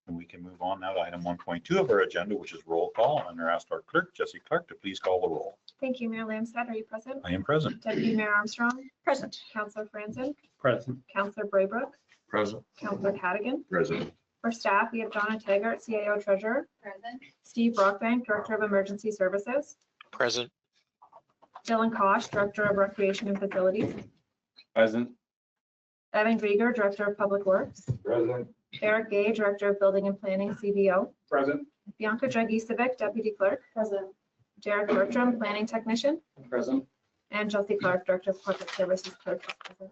And we can move on now to item 1.2 of our agenda, which is roll call. And I asked our clerk, Jesse Clark, to please call the roll. Thank you, Mayor Lamstead. Are you present? I am present. Deputy Mayor Armstrong? Present. Councillor Franzen? Present. Councillor Braybrook? Present. Councillor Cadigan? Present. For staff, we have Donna Taggart, CAO Treasurer. Present. Steve Brockbank, Director of Emergency Services. Present. Dylan Kosh, Director of Recreation and Facilities. Present. Evan Grieger, Director of Public Works. Present. Eric Gay, Director of Building and Planning, CBO. Present. Bianca Dragicevic, Deputy Clerk. Present. Derek Bertram, Planning Technician. Present. And Chelsea Clark, Director of Corporate Services, Clerk. is present.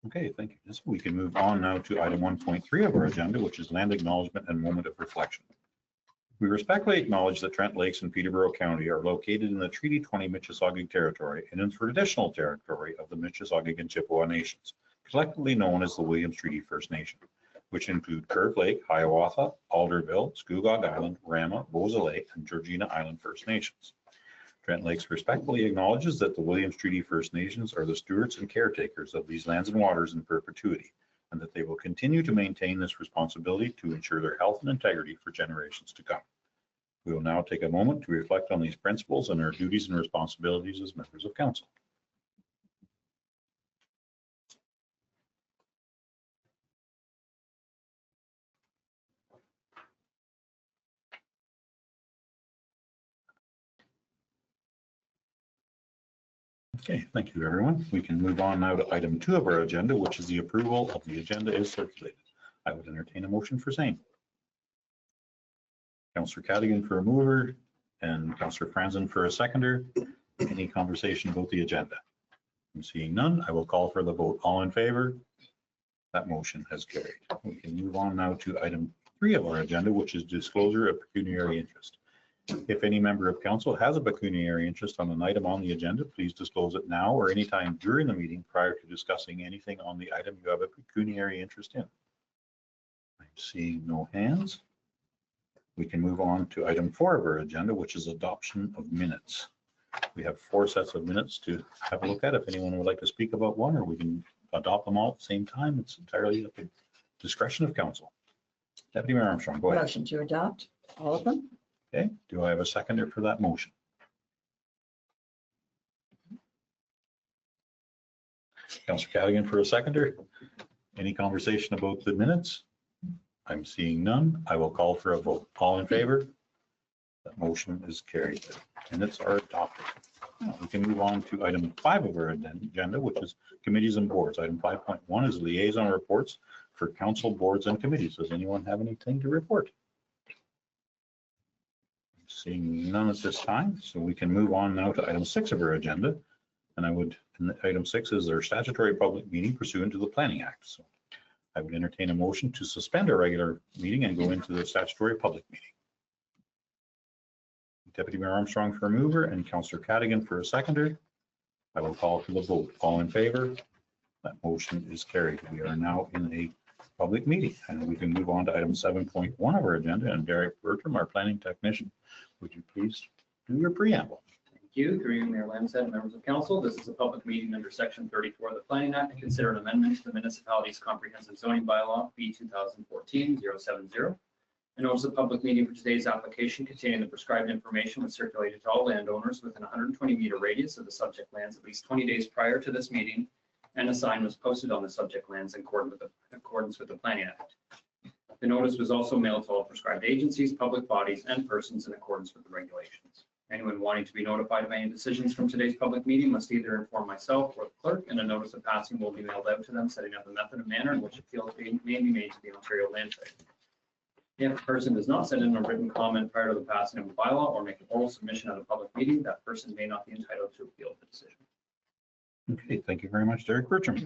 Okay, thank you. So we can move on now to item 1.3 of our agenda, which is land acknowledgement and moment of reflection. We respectfully acknowledge that Trent Lakes and Peterborough County are located in the Treaty 20 Mississauga territory and in traditional territory of the Mississauga and Chippewa nations, collectively known as the Williams Treaty First Nation, which include Curve Lake, Hiawatha, Alderville, Scugog Island, Rama, Beausoleil, and Georgina Island First Nations. Trent Lakes respectfully acknowledges that the Williams Treaty First Nations are the stewards and caretakers of these lands and waters in perpetuity, and that they will continue to maintain this responsibility to ensure their health and integrity for generations to come. We will now take a moment to reflect on these principles and our duties and responsibilities as members of council. Okay, thank you, everyone. We can move on now to item 2 of our agenda, which is the approval of the agenda is circulated. I would entertain a motion for same. Councillor Cadigan for a mover and Councillor Franzen for a seconder. Any conversation about the agenda? I'm seeing none. I will call for the vote. All in favor? That motion has carried. We can move on now to item 3 of our agenda, which is disclosure of pecuniary interest. If any member of council has a pecuniary interest on an item on the agenda, please disclose it now or anytime during the meeting prior to discussing anything on the item you have a pecuniary interest in. I'm seeing no hands. We can move on to item 4 of our agenda, which is adoption of minutes. We have 4 sets of minutes to have a look at. If anyone would like to speak about one, or we can adopt them all at the same time, it's entirely at the discretion of council. Deputy Mayor Armstrong, go ahead. Motion to adopt all of them. Okay, do I have a seconder for that motion? Councillor Cadigan for a seconder. Any conversation about the minutes? I'm seeing none. I will call for a vote. All in favor? That motion is carried. Minutes are adopted. We can move on to item 5 of our agenda, which is committees and boards. Item 5.1 is liaison reports for council boards and committees. Does anyone have anything to report? Seeing none at this time, so we can move on now to item 6 of our agenda. And item 6 is our statutory public meeting pursuant to the Planning Act. So I would entertain a motion to suspend our regular meeting and go into the statutory public meeting. Deputy Mayor Armstrong for a mover and Councillor Cadigan for a seconder. I will call for the vote. All in favor? That motion is carried. We are now in a public meeting, and we can move on to item 7.1 of our agenda. And Derek Bertram, our planning technician, would you please do your preamble? Thank you. Through you, Mayor Lamstead and members of council, this is a public meeting under section 34 of the Planning Act to consider an amendment to the municipality's comprehensive zoning bylaw B 2014-070. A notice of public meeting for today's application containing the prescribed information was circulated to all landowners within a 120-meter radius of the subject lands at least 20 days prior to this meeting, and a sign was posted on the subject lands in accordance with the Planning Act. The notice was also mailed to all prescribed agencies, public bodies, and persons in accordance with the regulations. Anyone wanting to be notified of any decisions from today's public meeting must either inform myself or the clerk, and a notice of passing will be mailed out to them, setting out the method and manner in which appeals may be made to the Ontario Land Tribunal. If a person does not send in a written comment prior to the passing of a bylaw or make an oral submission at a public meeting, that person may not be entitled to appeal the decision. Okay, thank you very much, Derek Bertram. We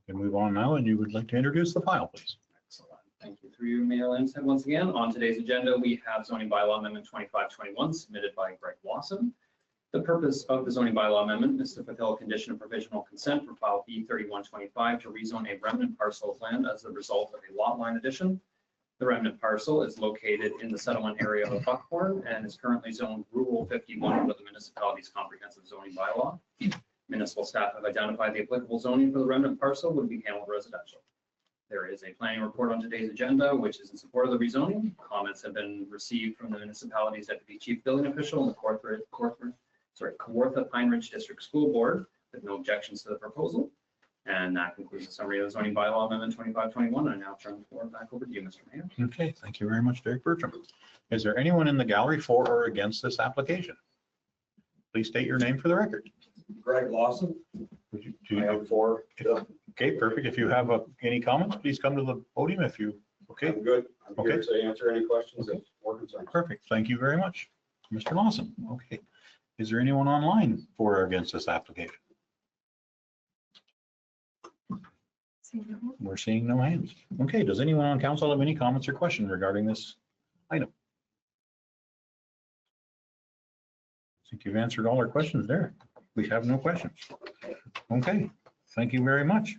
can move on now, and you would like to introduce the file, please. Excellent. Thank you. Through you, Mayor Lamstead, once again. On today's agenda, we have zoning bylaw amendment 2521 submitted by Greg Wasson. The purpose of the zoning bylaw amendment is to fulfill a condition of provisional consent for file B3125 to rezone a remnant parcel of land as a result of a lot line addition. The remnant parcel is located in the settlement area of Buckhorn and is currently zoned Rural 51 under the municipality's comprehensive zoning bylaw. Municipal staff have identified the applicable zoning for the remnant parcel would be Hamlet residential. There is a planning report on today's agenda, which is in support of the rezoning. Comments have been received from the municipality's deputy chief building official and the Kawartha Pine Ridge District School Board with no objections to the proposal. And that concludes the summary of the zoning bylaw amendment 2521. I now turn the floor back over to you, Mr. Mayor. Okay, thank you very much, Derek Bertram. Is there anyone in the gallery for or against this application? Please state your name for the record. Greg Lawson. Would you- I have four. Okay, perfect. If you have any comments, please come to the podium if you, okay, I'm good. I'm here Okay. to answer any questions if or concerns. perfect. Thank you very much. Mr. Lawson, okay. Is there anyone online for or against this application? We're seeing no hands. Okay, does anyone on council have any comments or questions regarding this item? I think you've answered all our questions there. We have no questions. Okay, thank you very much.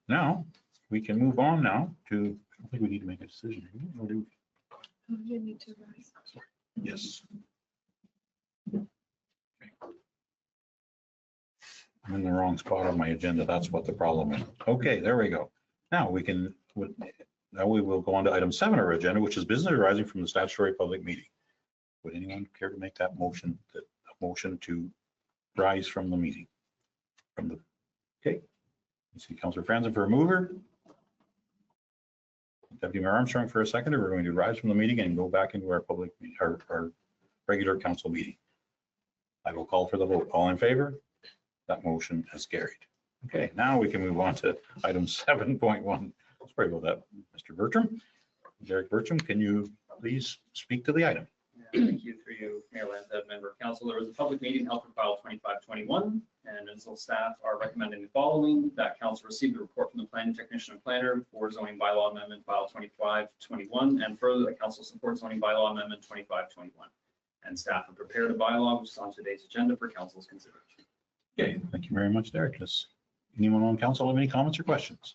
Now, we can move on now to, I don't think we need to make a decision. Or do we? Yes. I'm in the wrong spot on my agenda. That's what the problem is. Okay, there we go. Now we can, now we will go on to item 7 of our agenda, which is business arising from the statutory public meeting. Would anyone care to make that motion, a motion to rise from the meeting? Okay. You see Councillor Franzen for a mover. Deputy Mayor Armstrong for a seconder. We're going to rise from the meeting and go back into our our regular council meeting. I will call for the vote. All in favor? That motion is carried. Okay, now we can move on to item 7.1. Sorry about that, Mr. Bertram. Derek Bertram, can you please speak to the item? Thank you through you, Mayor Lansdowne, member of council. There was a public meeting held for file 2521, and municipal staff are recommending the following: that council receive the report from the planning technician and planner for zoning bylaw amendment file 2521, and further that council supports zoning bylaw amendment 2521. And staff have prepared a bylaw which is on today's agenda for council's consideration. Okay, thank you very much, Derek. Does anyone on council have any comments or questions?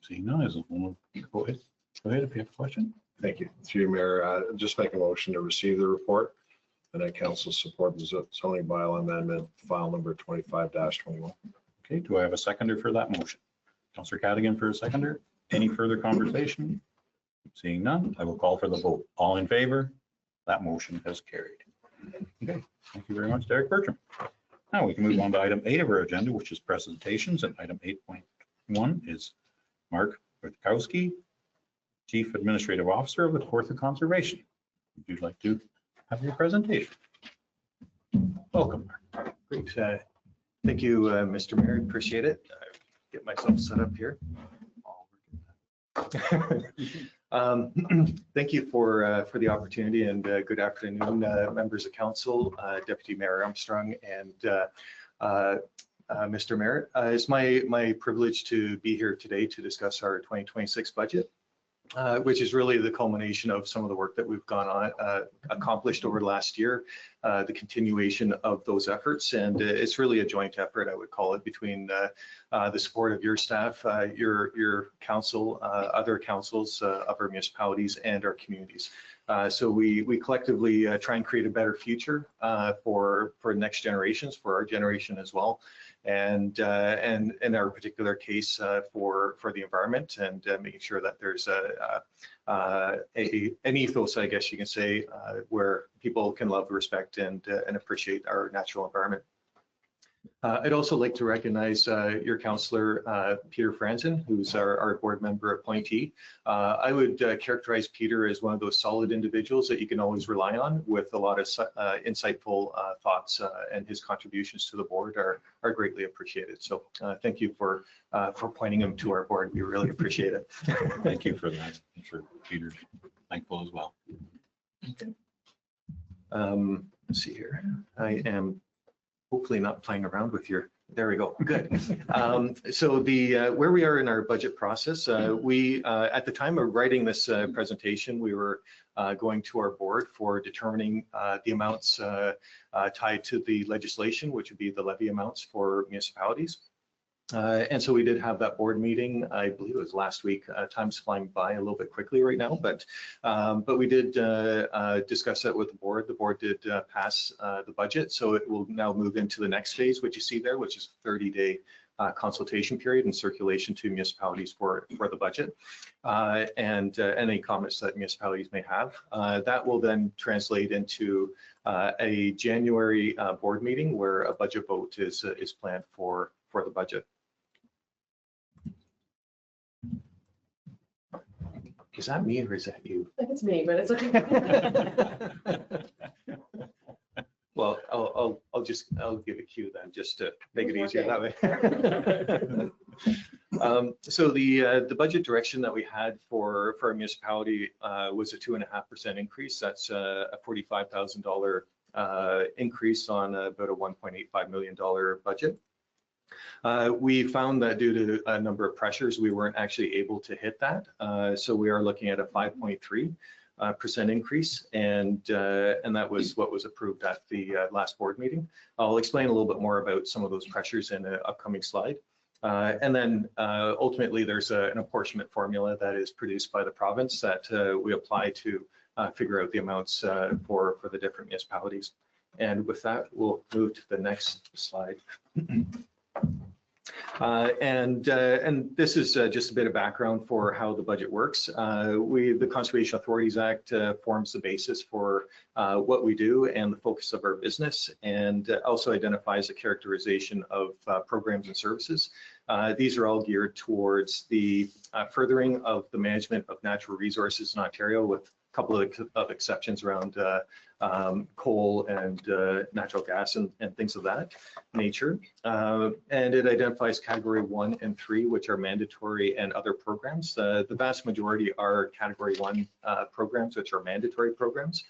Seeing none, is it one of, go ahead if you have a question. Thank you. Through you, Mayor, just make a motion to receive the report and that council support the zoning bylaw amendment file number 25-21. Okay, do I have a seconder for that motion? Councillor Cadigan for a seconder. Any further conversation? Seeing none, I will call for the vote. All in favor? That motion has carried. Okay, thank you very much, Derek Bertram. Now we can move on to item 8 of our agenda, which is presentations, and item 8.1 is Mark Rutkowski, Chief Administrative Officer of the Kawartha Conservation. Would you like to have your presentation? Welcome. Great. Thank you, Mr. Mayor. Appreciate it. Get myself set up here. Thank you for the opportunity, and good afternoon, members of council, Deputy Mayor Armstrong, and Mr. Mayor. It's my privilege to be here today to discuss our 2026 budget, which is really the culmination of some of the work that we've accomplished over the last year, the continuation of those efforts. And it's really a joint effort, I would call it, between the support of your staff, your council, other councils of our municipalities, and our communities. So we collectively try and create a better future for next generations, for our generation as well. And in our particular case for the environment, and making sure that there's an ethos, I guess you can say, where people can love, respect, and appreciate our natural environment. I'd also like to recognize your councillor, Peter Franzen, who's our board member appointee. I would characterize Peter as one of those solid individuals that you can always rely on, with a lot of insightful thoughts, and his contributions to the board are greatly appreciated. So thank you for appointing him to our board. We really appreciate it. Thank you for that. I'm sure Peter's thankful as well. Let's see here. I am hopefully not playing around with your, there we go, good. So where we are in our budget process, we, at the time of writing this presentation, we were going to our board for determining the amounts tied to the legislation, which would be the levy amounts for municipalities. And so we did have that board meeting. I believe it was last week. Time's flying by a little bit quickly right now, but we did discuss that with the board. The board did pass the budget, so it will now move into the next phase, which you see there, which is 30-day consultation period and circulation to municipalities for the budget and any comments that municipalities may have. That will then translate into a January board meeting where a budget vote is planned for the budget. Is that me or is that you? I think it's me, but it's okay. Well, I'll give a cue then, just to make it easier that way. So the budget direction that we had for our municipality was a 2.5% increase. That's a $45,000 increase on about a $1.85 million budget. We found that due to a number of pressures, we weren't actually able to hit that. So we are looking at a 5.3% increase, and that was what was approved at the last board meeting. I'll explain a little bit more about some of those pressures in an upcoming slide. And then ultimately, there's an apportionment formula that is produced by the province that we apply to figure out the amounts for the different municipalities. And with that, we'll move to the next slide. And this is just a bit of background for how the budget works. The Conservation Authorities Act forms the basis for what we do and the focus of our business, and also identifies a characterization of programs and services. These are all geared towards the furthering of the management of natural resources in Ontario, with a couple of exceptions around coal and natural gas and things of that nature. And it identifies category 1 and 3, which are mandatory and other programs. The vast majority are category 1 programs, which are mandatory programs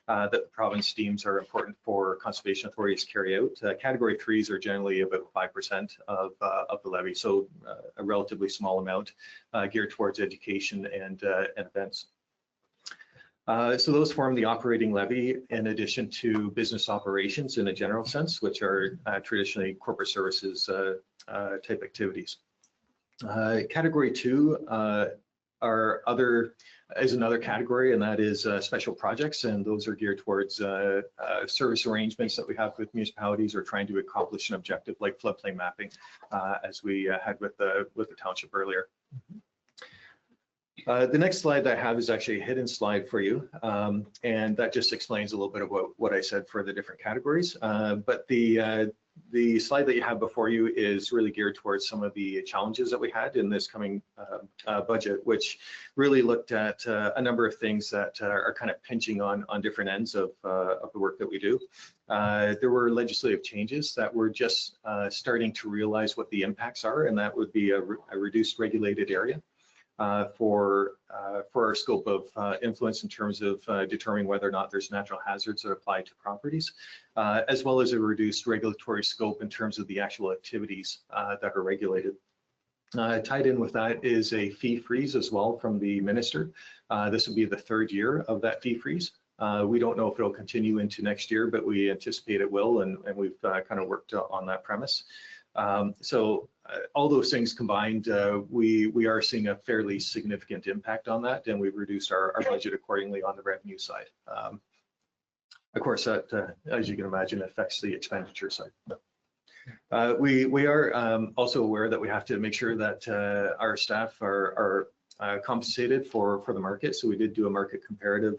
that the province deems are important for conservation authorities to carry out. Category 3s are generally about 5% of the levy, so a relatively small amount geared towards education and events. So those form the operating levy in addition to business operations in a general sense, which are traditionally corporate services type activities. Category 2 is another category, and that is special projects, and those are geared towards service arrangements that we have with municipalities or trying to accomplish an objective like floodplain mapping, as we had with the township earlier. The next slide that I have is actually a hidden slide for you, and that just explains a little bit of what I said for the different categories. But the slide that you have before you is really geared towards some of the challenges that we had in this coming budget, which really looked at a number of things that are kind of pinching on different ends of the work that we do. There were legislative changes that we're just starting to realize what the impacts are, and that would be a reduced regulated area for our scope of influence in terms of determining whether or not there's natural hazards that apply to properties, as well as a reduced regulatory scope in terms of the actual activities that are regulated. Tied in with that is a fee freeze as well from the minister. This will be the 3rd year of that fee freeze. We don't know if it'll continue into next year, but we anticipate it will, and we've kind of worked on that premise. So all those things combined, we are seeing a fairly significant impact on that, and we've reduced our budget accordingly on the revenue side. Of course, that, as you can imagine, affects the expenditure side. We are also aware that we have to make sure that our staff are compensated for the market. So we did do a market comparative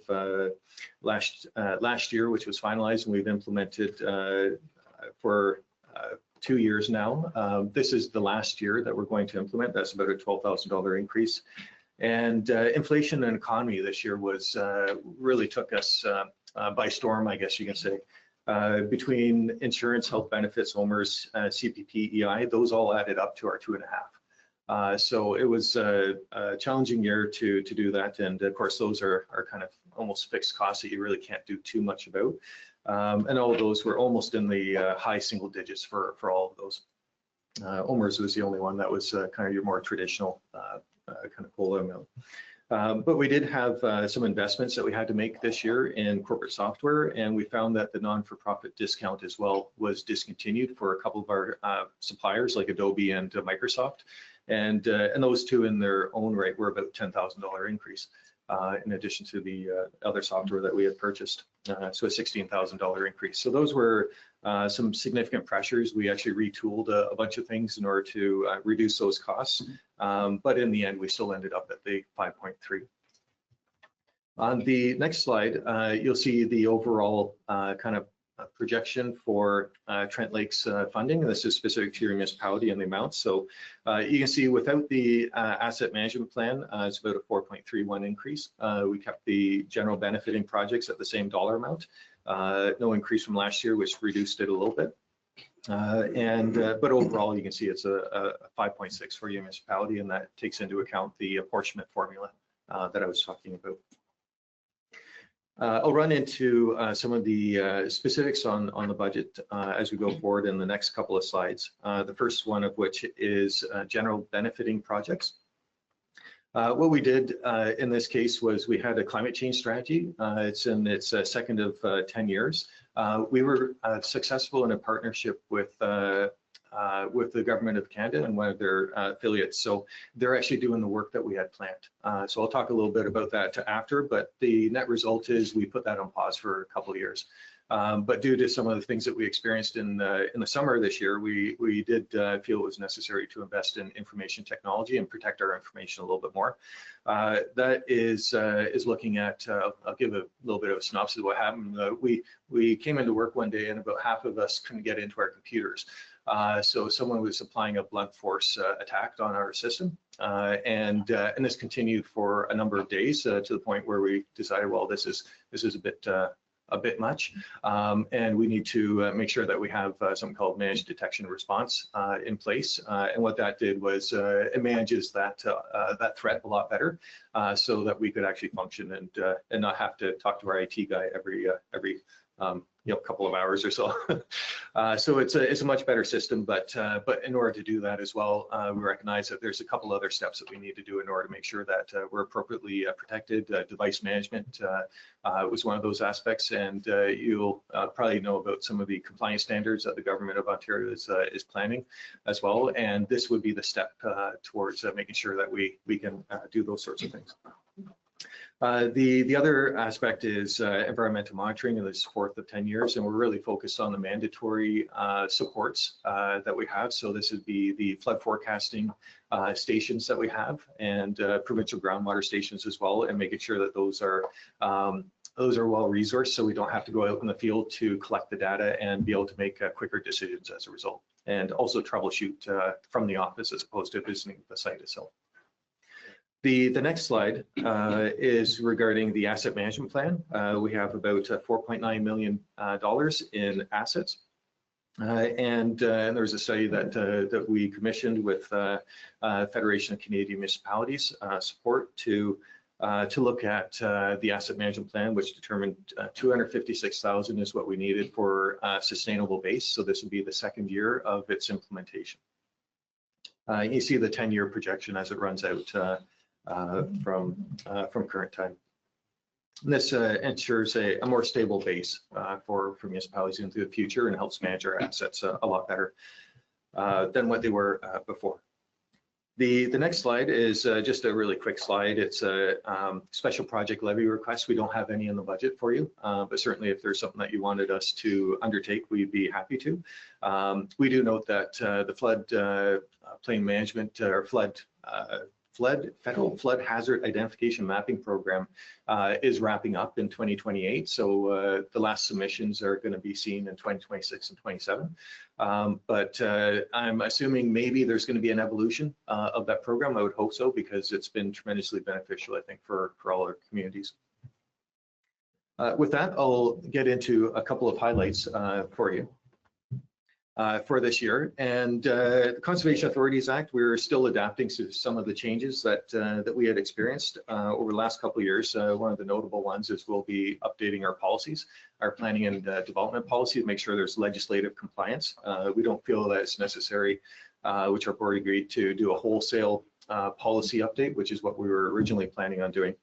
last year, which was finalized, and we've implemented for 2 years now. This is the last year that we're going to implement. That's about a $12,000 increase. And inflation and economy this year was really took us by storm, I guess you can say. Between insurance, health benefits, OMERS, CPP, EI, those all added up to our 2.5. So it was a challenging year to do that. And of course, those are kind of almost fixed costs that you really can't do too much about. And all of those were almost in the high single digits for all of those. OMERS was the only one that was kind of your more traditional kind of COLA amount. But we did have some investments that we had to make this year in corporate software, and we found that the non-for-profit discount as well was discontinued for a couple of our suppliers like Adobe and Microsoft. And those two in their own right were about $10,000 increase in addition to the other software that we had purchased. So a $16,000 increase. So those were some significant pressures. We actually retooled a bunch of things in order to reduce those costs. But in the end, we still ended up at the 5.3. On the next slide, you'll see the overall kind of projection for Trent Lake's funding. This is specific to your municipality and the amounts. So you can see without the asset management plan, it's about a 4.31 increase. We kept the general benefiting projects at the same dollar amount. No increase from last year, which reduced it a little bit. But overall, you can see it's a 5.6 for your municipality, and that takes into account the apportionment formula that I was talking about. I'll run into some of the specifics on the budget as we go forward in the next couple of slides. The first one of which is general benefiting projects. What we did in this case was we had a climate change strategy. It's in its second of 10 years. We were successful in a partnership with the government of Canada and one of their affiliates. So they're actually doing the work that we had planned. So I'll talk a little bit about that after, but the net result is we put that on pause for a couple of years. But due to some of the things that we experienced in the summer of this year, we did feel it was necessary to invest in information technology and protect our information a little bit more. That is looking at, I'll give a little bit of a synopsis of what happened. We came into work one day and about half of us couldn't get into our computers. So someone was applying a blunt force attack on our system. And this continued for a number of days to the point where we decided, well, this is a bit much, and we need to make sure that we have something called managed detection response in place. And what that did was it manages that threat a lot better, so that we could actually function and not have to talk to our IT guy every couple of hours or so. So it's a much better system, but in order to do that as well, we recognize that there's a couple other steps that we need to do in order to make sure that we're appropriately protected. Device management was one of those aspects, and you'll probably know about some of the compliance standards that the government of Ontario is planning as well, and this would be the step towards making sure that we can do those sorts of things. The other aspect is environmental monitoring, and this is fourth of 10 years, and we're really focused on the mandatory supports that we have. So this would be the flood forecasting stations that we have, and provincial groundwater stations as well, and making sure that those are well resourced, so we don't have to go out in the field to collect the data and be able to make quicker decisions as a result, and also troubleshoot from the office as opposed to visiting the site itself. The next slide is regarding the asset management plan. We have about $4.9 million in assets. And there's a study that we commissioned with Federation of Canadian Municipalities support to look at the asset management plan, which determined $256,000 is what we needed for a sustainable base. So this would be the second year of its implementation. You see the 10-year projection as it runs out from current time. And this ensures a more stable base for municipalities into the future, and helps manage our assets a lot better than what they were before. The next slide is just a really quick slide. It's a special project levy request. We don't have any in the budget for you, but certainly if there's something that you wanted us to undertake, we'd be happy to. We do note that the flood plain management or federal flood hazard identification mapping program is wrapping up in 2028. So the last submissions are going to be seen in 2026 and 27. But I'm assuming maybe there's going to be an evolution of that program. I would hope so, because it's been tremendously beneficial, I think, for all our communities. With that, I'll get into a couple of highlights for you. For this year, and the Conservation Authorities Act, we're still adapting to some of the changes that we had experienced over the last couple of years. One of the notable ones is we'll be updating our policies, our planning and development policy, to make sure there's legislative compliance. We don't feel that it's necessary, which our board agreed to do a wholesale policy update, which is what we were originally planning on doing.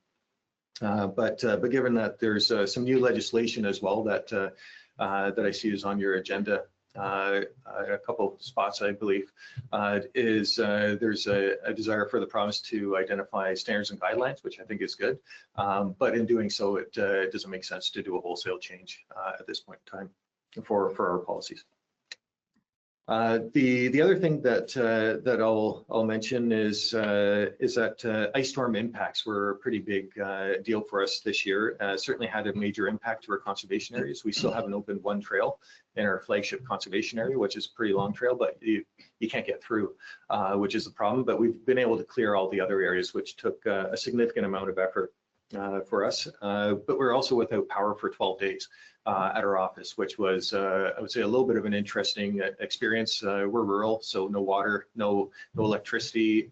But given that there's some new legislation as well that I see is on your agenda. A couple spots, I believe, there's a desire for the province to identify standards and guidelines, which I think is good. But in doing so, it doesn't make sense to do a wholesale change at this point in time. for our policies. The other thing that I'll mention is that ice storm impacts were a pretty big deal for us this year. Certainly had a major impact to our conservation areas. We still haven't opened one trail in our flagship conservation area, which is a pretty long trail, but you can't get through, which is the problem. But we've been able to clear all the other areas, which took a significant amount of effort for us. But we're also without power for 12 days. At our office, which was, I would say, a little bit of an interesting experience. We're rural, so no water, no electricity,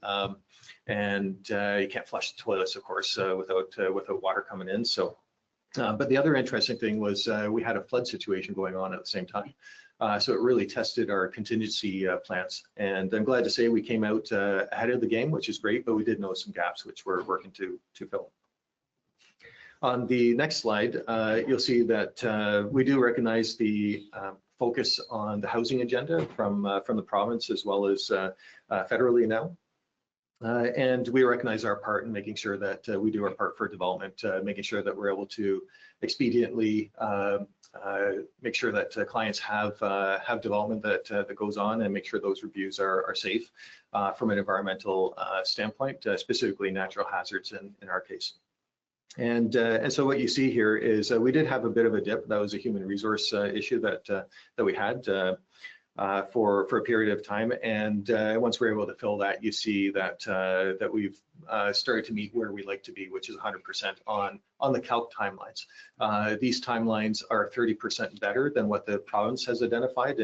and you can't flush the toilets, of course, without water coming in. So, but the other interesting thing was we had a flood situation going on at the same time. So it really tested our contingency plans. And I'm glad to say we came out ahead of the game, which is great, but we did know some gaps, which we're working to fill. On the next slide, you'll see that we do recognize the focus on the housing agenda from the province as well as federally now. And we recognize our part in making sure that we do our part for development, making sure that we're able to expediently make sure that clients have development that goes on, and make sure those reviews are safe from an environmental standpoint, specifically natural hazards in our case. And so what you see here is we did have a bit of a dip. That was a human resource issue that we had for a period of time. And once we're able to fill that, you see that we've started to meet where we like to be, which is 100% on the calc timelines. These timelines are 30% better than what the province has identified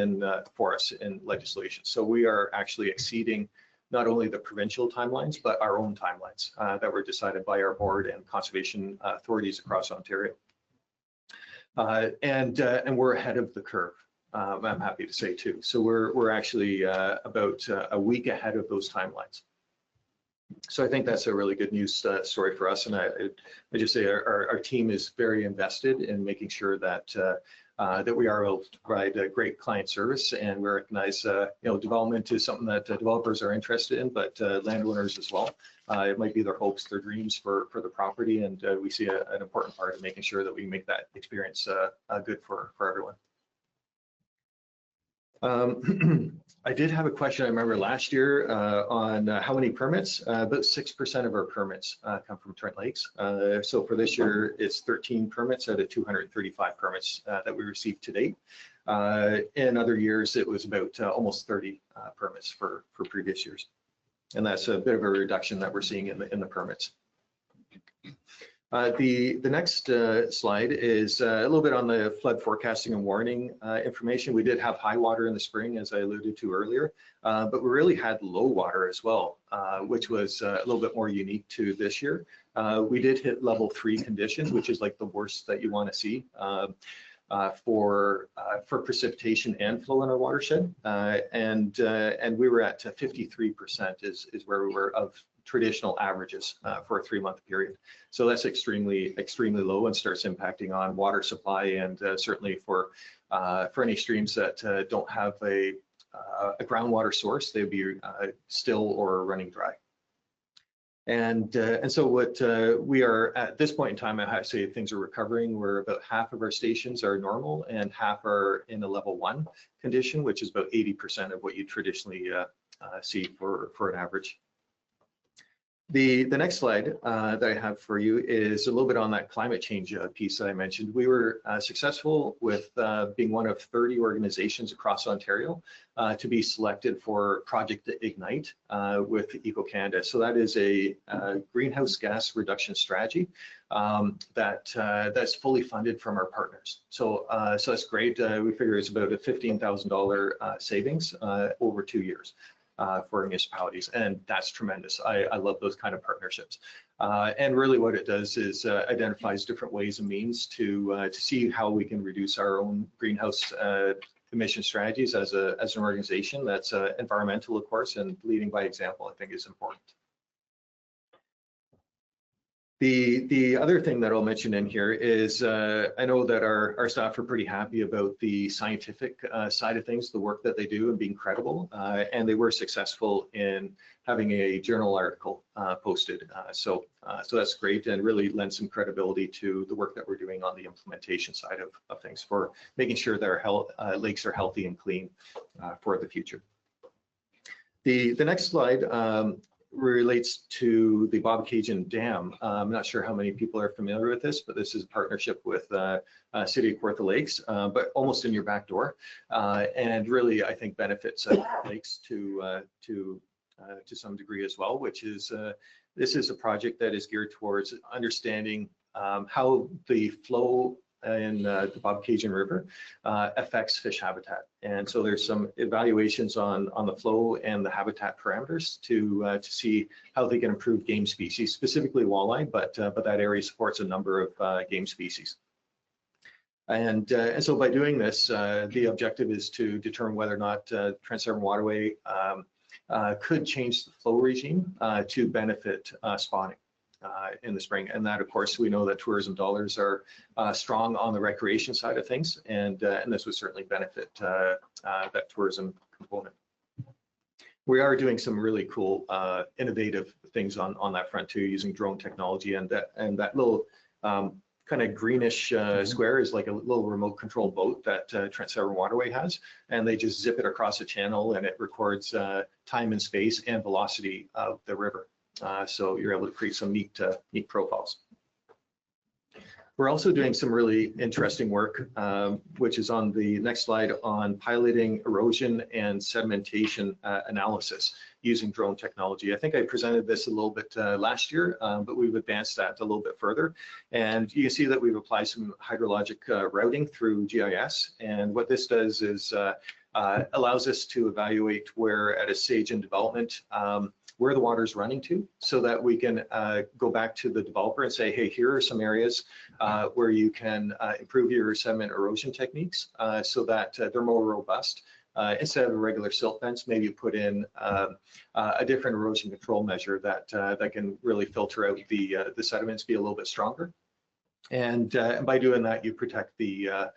for us in legislation. So we are actually exceeding not only the provincial timelines, but our own timelines that were decided by our board and conservation authorities across Ontario. And we're ahead of the curve, I'm happy to say too. So we're actually about a week ahead of those timelines. So I think that's a really good news story for us. And I just say our team is very invested in making sure that that we are able to provide a great client service, and we recognize development is something that developers are interested in, but landowners as well. It might be their hopes, their dreams for the property, and we see an important part of making sure that we make that experience good for everyone. I did have a question, I remember last year on how many permits. About 6% of our permits come from Trent Lakes. So for this year, it's 13 permits out of 235 permits that we received to date. In other years, it was about almost 30 permits for previous years. And that's a bit of a reduction that we're seeing in the permits. The next slide is a little bit on the flood forecasting and warning information. We did have high water in the spring, as I alluded to earlier, but we really had low water as well, which was a little bit more unique to this year. We did hit level 3 conditions, which is like the worst that you want to see for precipitation and flow in our watershed. And we were at 53% is where we were of traditional averages for a 3-month period. So that's extremely low and starts impacting on water supply, and certainly for any streams that don't have a groundwater source, they'd be still or running dry. And so what we are at this point in time, I have to say things are recovering. We're about half of our stations are normal and half are in a level 1 condition, which is about 80% of what you traditionally see for an average. The next slide that I have for you is a little bit on that climate change piece that I mentioned. We were successful with being one of 30 organizations across Ontario to be selected for Project Ignite with Eco-Canada. So that is a greenhouse gas reduction strategy that's fully funded from our partners. So that's great. We figure it's about a $15,000 savings over 2 years. For municipalities, and that's tremendous. I love those kind of partnerships. And really what it does is identifies different ways and means to see how we can reduce our own greenhouse emission strategies as an organization that's environmental, of course, and leading by example, I think is important. The other thing that I'll mention in here is I know that our staff are pretty happy about the scientific side of things, the work that they do and being credible, and they were successful in having a journal article posted. So that's great and really lends some credibility to the work that we're doing on the implementation side of things for making sure that our lakes are healthy and clean for the future. The next slide relates to the Bobcaygeon Dam. I'm not sure how many people are familiar with this, but this is a partnership with City of Kawartha Lakes, but almost in your back door, and really I think benefits lakes to some degree as well, which is this is a project that is geared towards understanding how the flow in the Bobcaygeon River affects fish habitat. And so there's some evaluations on the flow and the habitat parameters to see how they can improve game species, specifically walleye, but that area supports a number of game species. And so by doing this, the objective is to determine whether or not Trent Severn Waterway could change the flow regime to benefit spawning in the spring. And that, of course, we know that tourism dollars are strong on the recreation side of things, and this would certainly benefit that tourism component. We are doing some really cool, innovative things on that front too, using drone technology, and that little kind of greenish square is like a little remote control boat that Trent Severn Waterway has, and they just zip it across the channel and it records time and space and velocity of the river. So you're able to create some neat profiles. We're also doing some really interesting work, which is on the next slide, on piloting erosion and sedimentation analysis using drone technology. I think I presented this a little bit last year, but we've advanced that a little bit further. And you can see that we've applied some hydrologic routing through GIS. And what this does is allows us to evaluate where at a stage in development, where the water is running to, so that we can go back to the developer and say, hey, here are some areas where you can improve your sediment erosion techniques so that they're more robust. Instead of a regular silt fence, maybe you put in a different erosion control measure that can really filter out the sediments, be a little bit stronger. And by doing that, you protect the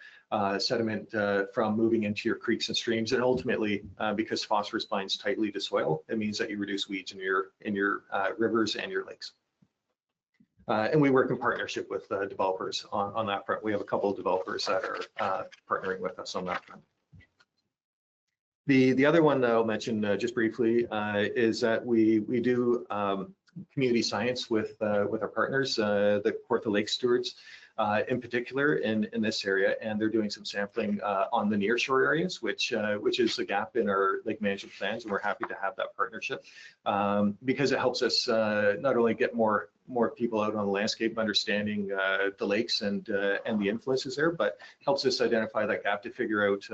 sediment from moving into your creeks and streams. And ultimately, because phosphorus binds tightly to soil, it means that you reduce weeds in your rivers and your lakes. And we work in partnership with developers on that front. We have a couple of developers that are partnering with us on that front. The other one that I'll mention just briefly is that we do community science with our partners, the Kawartha Lake Stewards in particular in this area, and they're doing some sampling on the nearshore areas, which is a gap in our lake management plans, and we're happy to have that partnership because it helps us not only get more people out on the landscape understanding the lakes and the influences there, but helps us identify that gap to figure out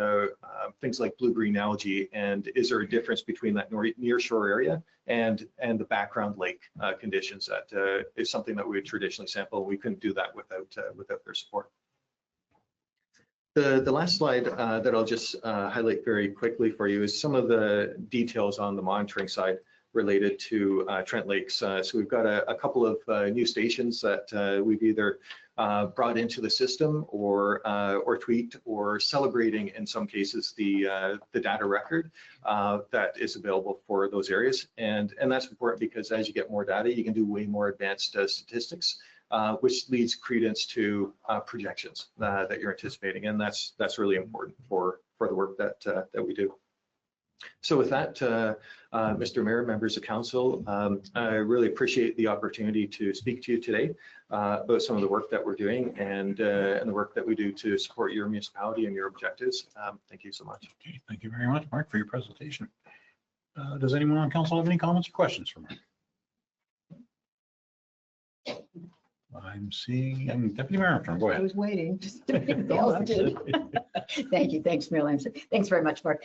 things like blue-green algae, and is there a difference between that nearshore area and the background lake conditions. That is something that we would traditionally sample. We couldn't do that without their support. The last slide that I'll just highlight very quickly for you is some of the details on the monitoring side related to Trent Lakes. So we've got a couple of new stations that we've either brought into the system or tweaked or celebrating in some cases the data record that is available for those areas. And that's important because as you get more data, you can do way more advanced statistics, which leads credence to projections that you're anticipating. And that's really important for the work that we do. So with that, Mr. Mayor, members of council, I really appreciate the opportunity to speak to you today about some of the work that we're doing and the work that we do to support your municipality and your objectives. Thank you so much. Okay, thank you very much, Mark, for your presentation. Does anyone on council have any comments or questions for Mark? I'm seeing Deputy Mayor Armstrong. Go I ahead. was waiting. Just everybody else did. Thank you. Thanks, Mayor Lamson. Thanks very much, Mark.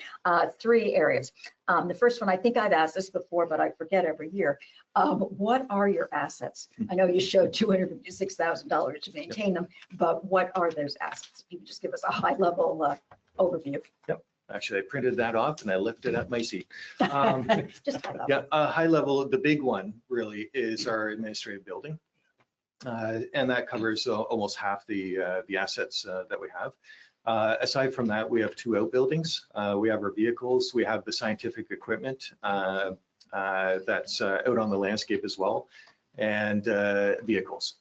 3 areas. The first one, I think I've asked this before, but I forget every year. What are your assets? I know you showed $256,000 to maintain them, but what are those assets? If you could just give us a high-level overview. Yep. Actually, I printed that off and I lifted up my seat. Just high level. Yeah, high level, the big one really is our administrative building. And that covers almost half the assets that we have. Aside from that, we have 2 outbuildings. We have our vehicles, we have the scientific equipment, that's out on the landscape as well, and vehicles.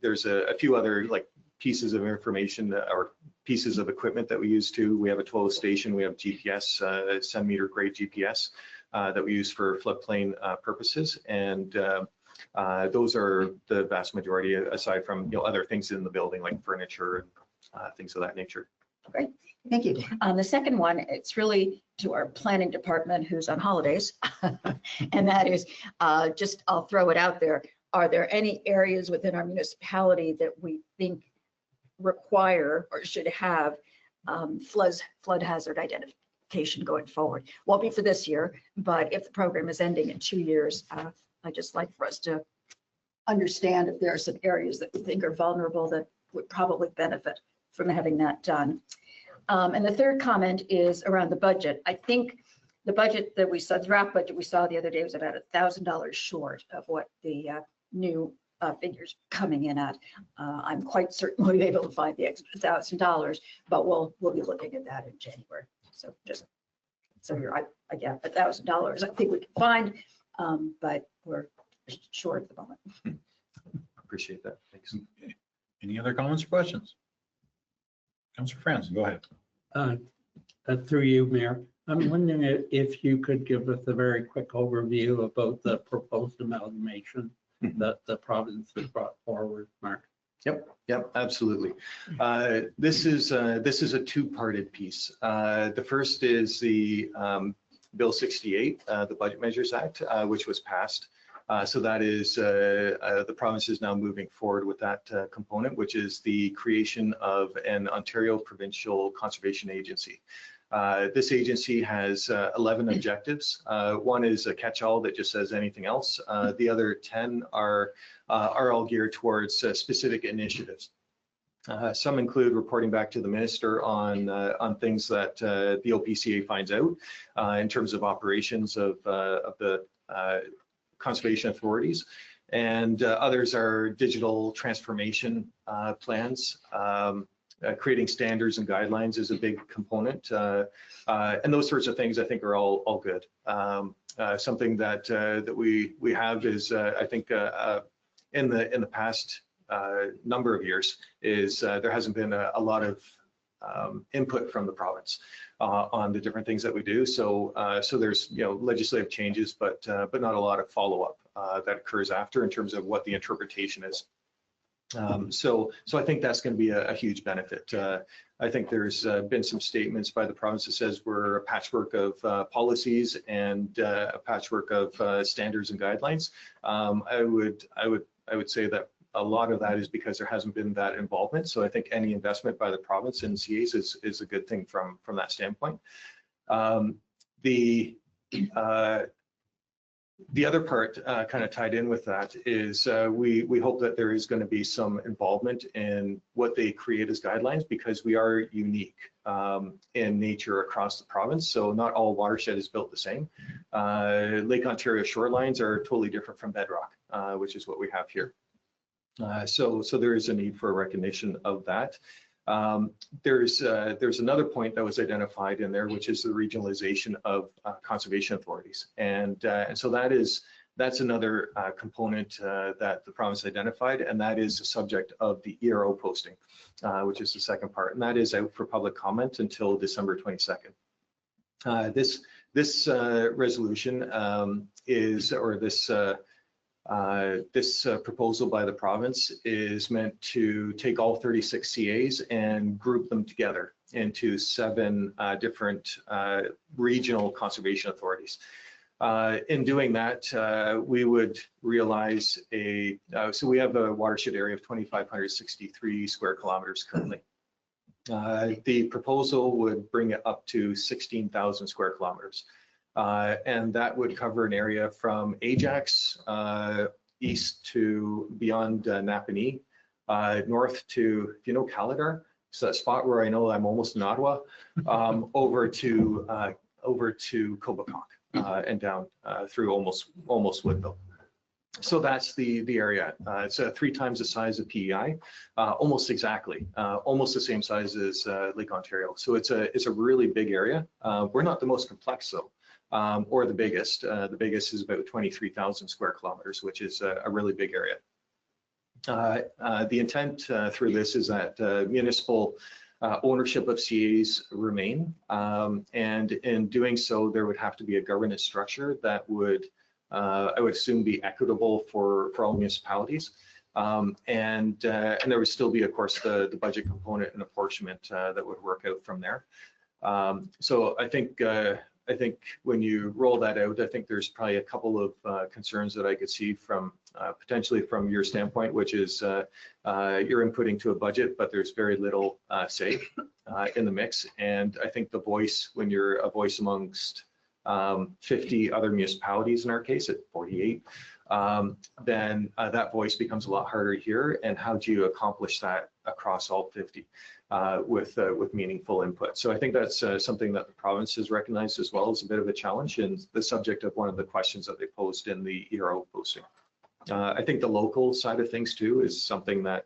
There's a few other like pieces of information or pieces of equipment that we use too. We have a total station, we have GPS, centimeter grade GPS that we use for floodplain purposes, and those are the vast majority, aside from other things in the building like furniture and things of that nature. Great, thank you. The second one, it's really to our planning department who's on holidays. And that is, just, I'll throw it out there. Are there any areas within our municipality that we think require or should have flood hazard identification going forward? Won't be for this year, but if the program is ending in 2 years, I'd just like for us to understand if there are some areas that we think are vulnerable that would probably benefit from having that done. And the third comment is around the budget. I think the budget that we saw, the draft budget we saw the other day was about $1,000 short of what the new figures coming in at. I'm quite certain we'll be able to find the extra $1,000, but we'll be looking at that in January. So just so here, again, $1,000 I think we can find, but we're short at the moment. Appreciate that. Thanks. Any other comments or questions? Councillor Franzen, go ahead. Through you, Mayor. I'm wondering if you could give us a very quick overview about the proposed amalgamation that the province has brought forward, Mark. Yep, absolutely. This is a two-parted piece. The first is the Bill 68, the Budget Measures Act, which was passed. So that is, the province is now moving forward with that component, which is the creation of an Ontario Provincial Conservation Agency. This agency has 11 objectives. One is a catch-all that just says anything else. The other 10 are all geared towards specific initiatives. Some include reporting back to the minister on things that the OPCA finds out in terms of operations of the conservation authorities, and others are digital transformation plans. Creating standards and guidelines is a big component, and those sorts of things I think are all good. Something that we have is I think in the past number of years is there hasn't been a lot of input from the province on the different things that we do. So there's legislative changes, but not a lot of follow-up that occurs after in terms of what the interpretation is. So I think that's going to be a huge benefit. I think there's been some statements by the province that says we're a patchwork of policies and a patchwork of standards and guidelines. I would say that a lot of that is because there hasn't been that involvement. So I think any investment by the province in CAs is a good thing from that standpoint. The other part kind of tied in with that is we hope that there is going to be some involvement in what they create as guidelines, because we are unique in nature across the province. So not all watershed is built the same. Lake Ontario shorelines are totally different from bedrock, which is what we have here. So there is a need for a recognition of that. There's another point that was identified in there, which is the regionalization of conservation authorities, and so that's another component that the province identified, and that is the subject of the ERO posting, which is the second part, and that is out for public comment until December 22nd. This resolution this proposal by the province is meant to take all 36 CAs and group them together into 7 different regional conservation authorities. In doing that, we would realize so we have a watershed area of 2,563 square kilometers currently. The proposal would bring it up to 16,000 square kilometers. And that would cover an area from Ajax east to beyond Napanee, north to, if you know Calidar, so that spot where I know I'm almost in Ottawa, over to Coboconk and down through almost Woodville. So that's the area. It's 3 times the size of PEI, almost exactly, almost the same size as Lake Ontario. So it's a really big area. We're not the most complex though. or the biggest. The biggest is about 23,000 square kilometers, which is a really big area. The intent through this is that municipal ownership of CAs remain, and in doing so, there would have to be a governance structure that would, I would assume, be equitable for all municipalities. And there would still be, of course, the budget component and apportionment that would work out from there. So I think when you roll that out, I think there's probably a couple of concerns that I could see from potentially from your standpoint, which is you're inputting to a budget, but there's very little say in the mix. And I think the voice, when you're a voice amongst 50 other municipalities, in our case at 48, then that voice becomes a lot harder to hear. And how do you accomplish that across all 50 with meaningful input? So I think that's something that the province has recognized as well as a bit of a challenge, and the subject of one of the questions that they posed in the ERO posting. I think the local side of things too is something that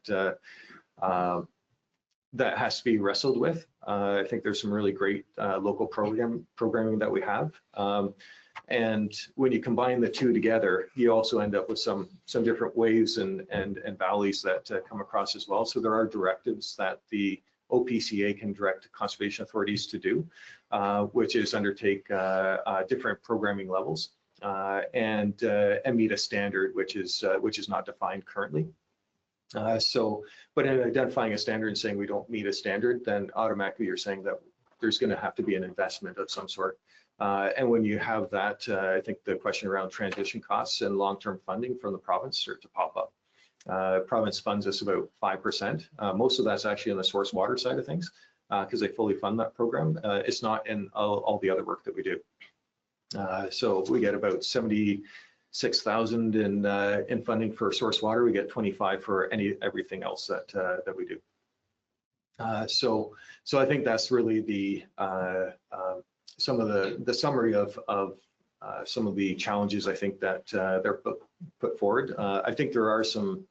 that has to be wrestled with. I think there's some really great local programming that we have. And when you combine the two together, you also end up with some different waves and valleys that come across as well. So there are directives that the OPCA can direct conservation authorities to do, which is undertake different programming levels and meet a standard which is not defined currently. But in identifying a standard and saying we don't meet a standard, then automatically you're saying that there's going to have to be an investment of some sort. And when you have that, I think the question around transition costs and long-term funding from the province start to pop up. Province funds us about 5%. Most of that's actually on the source water side of things because they fully fund that program. It's not in all the other work that we do. So we get about 76,000 in funding for source water. We get 25 for everything else that we do. So I think that's really the some of the summary of some of the challenges I think that they're put forward. I think there are some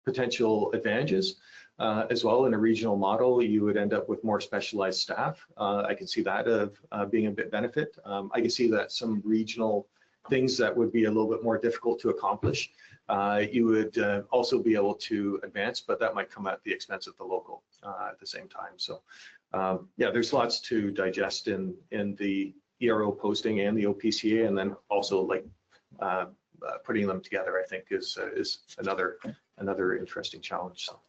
potential advantages as well. In a regional model, you would end up with more specialized staff. I can see that of being a bit benefit. I can see that some regional things that would be a little bit more difficult to accomplish, you would also be able to advance, but that might come at the expense of the local at the same time. So yeah, there's lots to digest in the ERO posting and the OPCA, and then also like putting them together, I think is another interesting challenge. So.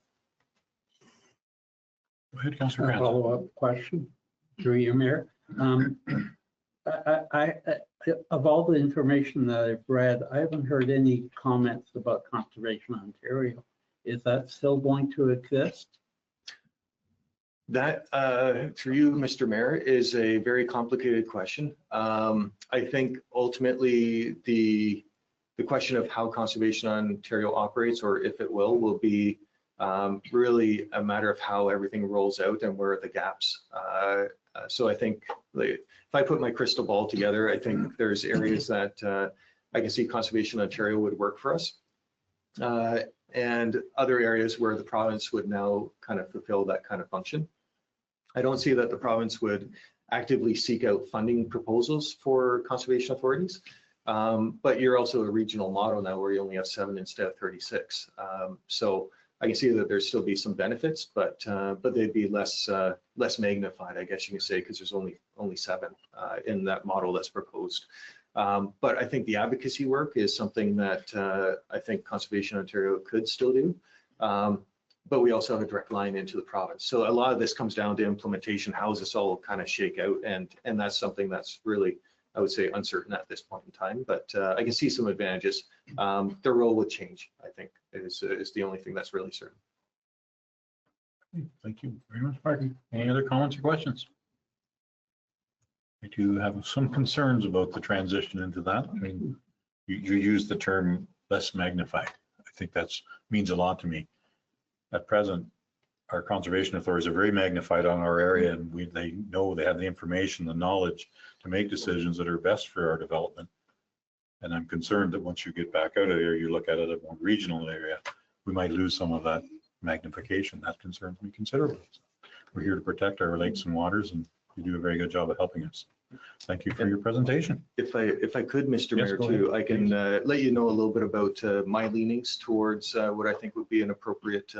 Go ahead, Councillor Grant. Follow-up question through you, Mayor. Of all the information that I've read, I haven't heard any comments about Conservation Ontario. Is that still going to exist? That, through you, Mr. Mayor, is a very complicated question. I think ultimately the question of how Conservation Ontario operates, or if it will be really a matter of how everything rolls out and where are the gaps. So I think if I put my crystal ball together, I think there's areas that I can see Conservation Ontario would work for us. And other areas where the province would now kind of fulfill that kind of function. I don't see that the province would actively seek out funding proposals for conservation authorities, but you're also a regional model now where you only have 7 instead of 36. So I can see that there's still be some benefits, but they'd be less magnified, I guess you can say, because there's only 7 in that model that's proposed. But I think the advocacy work is something that I think Conservation Ontario could still do. But we also have a direct line into the province. So a lot of this comes down to implementation. How does this all kind of shake out? And that's something that's really, I would say, uncertain at this point in time. But I can see some advantages. Their role would change, I think, is the only thing that's really certain. Thank you very much, Martin. Any other comments or questions? I do have some concerns about the transition into that. I mean, you use the term less magnified. I think that means a lot to me. At present, our conservation authorities are very magnified on our area, and they know they have the information, the knowledge to make decisions that are best for our development. And I'm concerned that once you get back out of there, you look at it as a more regional area, we might lose some of that magnification. That concerns me considerably. We're here to protect our lakes and waters, and you do a very good job of helping us. Thank you for your presentation. If I could, Mr. Yes, Mayor, go too, ahead, I can let you know a little bit about my leanings towards what I think would be an appropriate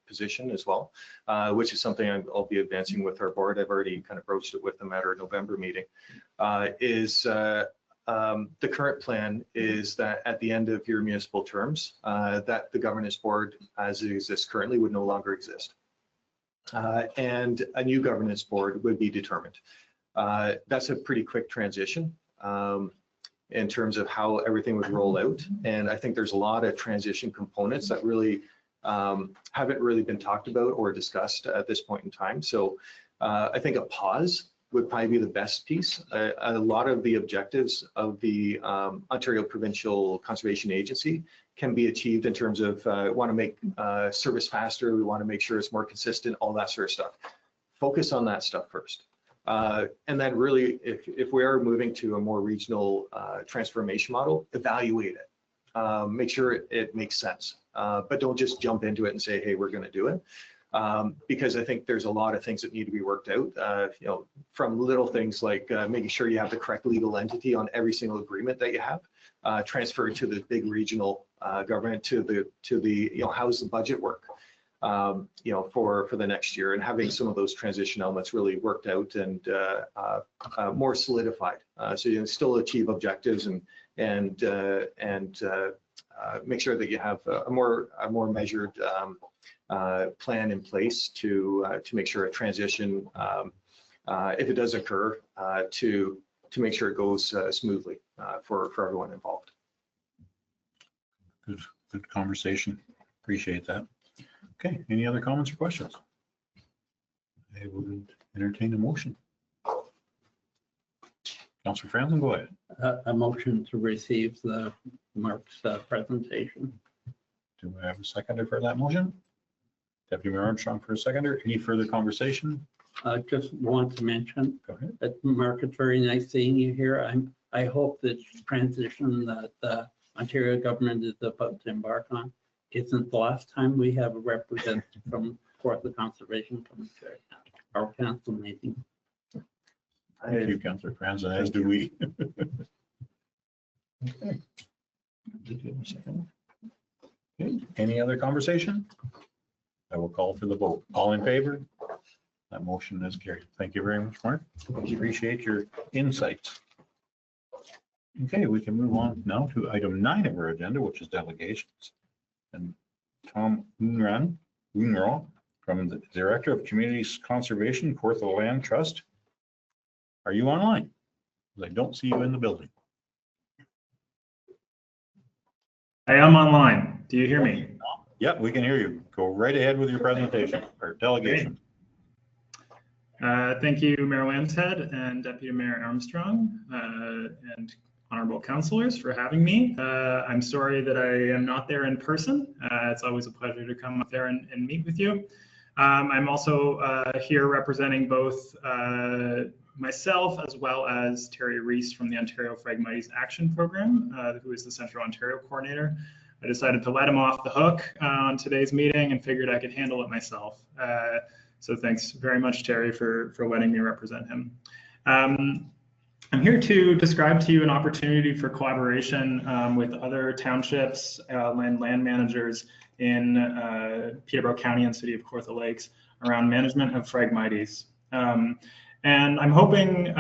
position as well, which is something I'll be advancing with our board. I've already kind of broached it with them at our November meeting. The current plan is that at the end of your municipal terms, that the governance board as it exists currently would no longer exist. And a new governance board would be determined. That's a pretty quick transition in terms of how everything would roll out. And I think there's a lot of transition components that really haven't really been talked about or discussed at this point in time. So I think a pause would probably be the best piece. A lot of the objectives of the Ontario Provincial Conservation Agency can be achieved in terms of want to make service faster, we want to make sure it's more consistent, all that sort of stuff. Focus on that stuff first. And then really, if we are moving to a more regional transformation model, evaluate it. Make sure it makes sense, but don't just jump into it and say, hey, we're going to do it. Because I think there's a lot of things that need to be worked out, you know, from little things like making sure you have the correct legal entity on every single agreement that you have, transferred to the big regional government, to the you know, how's the budget work, you know, for the next year, and having some of those transition elements really worked out and more solidified, so you can still achieve objectives and make sure that you have a more measured plan in place to make sure a transition, if it does occur, to make sure it goes smoothly for everyone involved. Good conversation. Appreciate that. Okay, any other comments or questions? I would entertain a motion. Councillor Franzen, go ahead. A motion to receive the Mark's presentation. Do I have a seconder for that motion? Deputy Mayor Armstrong for a seconder. Any further conversation? Just want to mention Go ahead. that, Mark, it's very nice seeing you here. I hope this transition that the Ontario government is about to embark on isn't the last time we have a representative from the Conservation coming to our council meeting. Thank you, Councillor Franzen, as do we. Okay. Did you have a second? Okay. Any other conversation? I will call for the vote. All in favor? That motion is carried. Thank you very much, Mark. Appreciate your insights. Okay, we can move on now to item 9 of our agenda, which is delegations. And Tom Unral from the Director of Communities Conservation, Kawartha Land Trust. Are you online? I don't see you in the building. I am online. Do you hear me? Yeah, we can hear you. Go right ahead with your presentation or delegation. Thank you, Mayor Lambshead and Deputy Mayor Armstrong and honorable councilors for having me. I'm sorry that I am not there in person. It's always a pleasure to come up there and meet with you. I'm also here representing both myself as well as Terry Reese from the Ontario Phragmites Action Program, who is the Central Ontario Coordinator. I decided to let him off the hook on today's meeting and figured I could handle it myself. So thanks very much, Terry, for letting me represent him. I'm here to describe to you an opportunity for collaboration with other townships, land managers in Peterborough County and City of Kawartha Lakes around management of Phragmites. And I'm hoping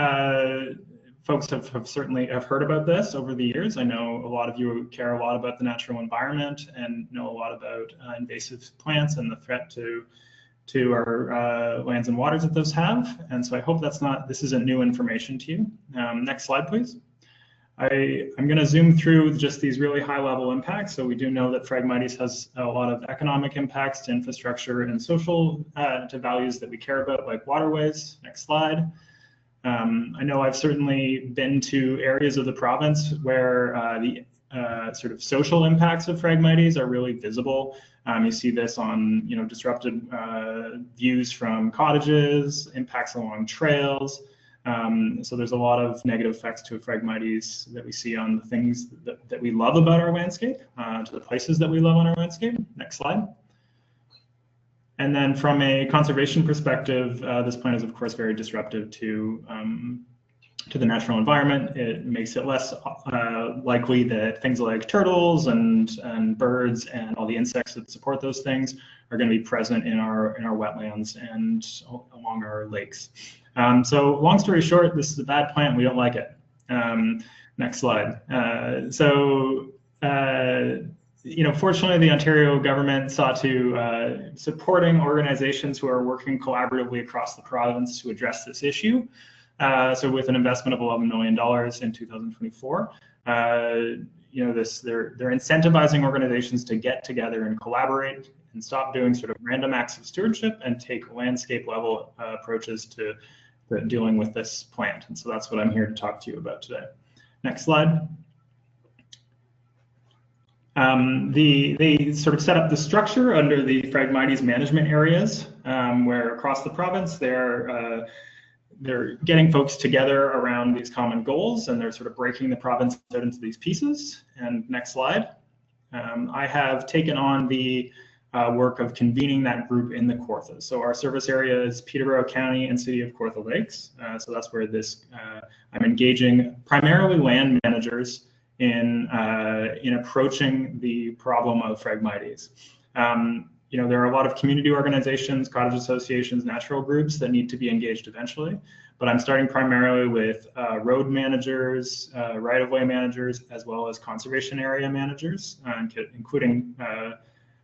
folks have certainly heard about this over the years. I know a lot of you care a lot about the natural environment and know a lot about invasive plants and the threat to our lands and waters that those have. And so I hope this isn't new information to you. Next slide, please. I'm going to zoom through just these really high level impacts. So we do know that Phragmites has a lot of economic impacts to infrastructure and social to values that we care about, like waterways. Next slide. I know I've certainly been to areas of the province where the sort of social impacts of Phragmites are really visible. You see this on, disrupted views from cottages, impacts along trails. So there's a lot of negative effects to Phragmites that we see on the things that we love about our landscape, to the places that we love on our landscape. Next slide. And then from a conservation perspective, this plant is of course very disruptive to to the natural environment. It makes it less likely that things like turtles and birds and all the insects that support those things are going to be present in our wetlands and along our lakes. So long story short, this is a bad plant. We don't like it. Next slide. Fortunately, the Ontario government saw to supporting organizations who are working collaboratively across the province to address this issue. So with an investment of $11 million in 2024, they're incentivizing organizations to get together and collaborate and stop doing sort of random acts of stewardship and take landscape level approaches to dealing with this plant. And so that's what I'm here to talk to you about today. Next slide. They sort of set up the structure under the Phragmites management areas, where across the province they're getting folks together around these common goals, and they're sort of breaking the province out into these pieces. And next slide. I have taken on the work of convening that group in the Kawarthas. So our service area is Peterborough County and City of Kawartha Lakes. So that's where I'm engaging primarily land managers in approaching the problem of Phragmites. There are a lot of community organizations, cottage associations, natural groups that need to be engaged eventually, but I'm starting primarily with road managers, right-of-way managers, as well as conservation area managers, including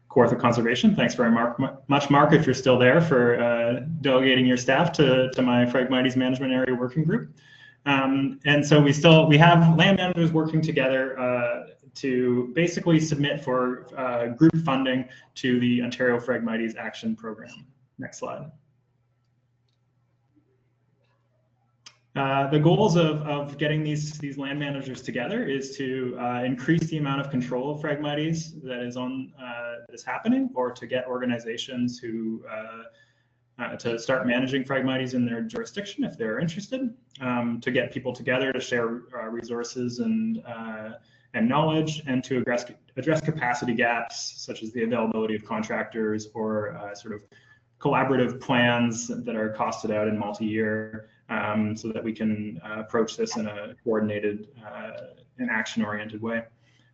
Kawartha Conservation. Thanks very much, Mark, if you're still there, for delegating your staff to my Phragmites Management Area Working Group. And so we have land managers working together to basically submit for group funding to the Ontario Phragmites Action Program. Next slide. The goals of getting these land managers together is to increase the amount of control of Phragmites that is happening, or to get organizations who to start managing Phragmites in their jurisdiction if they're interested, to get people together to share resources and knowledge, and to address capacity gaps, such as the availability of contractors or sort of collaborative plans that are costed out in multi-year, so that we can approach this in a coordinated and action-oriented way.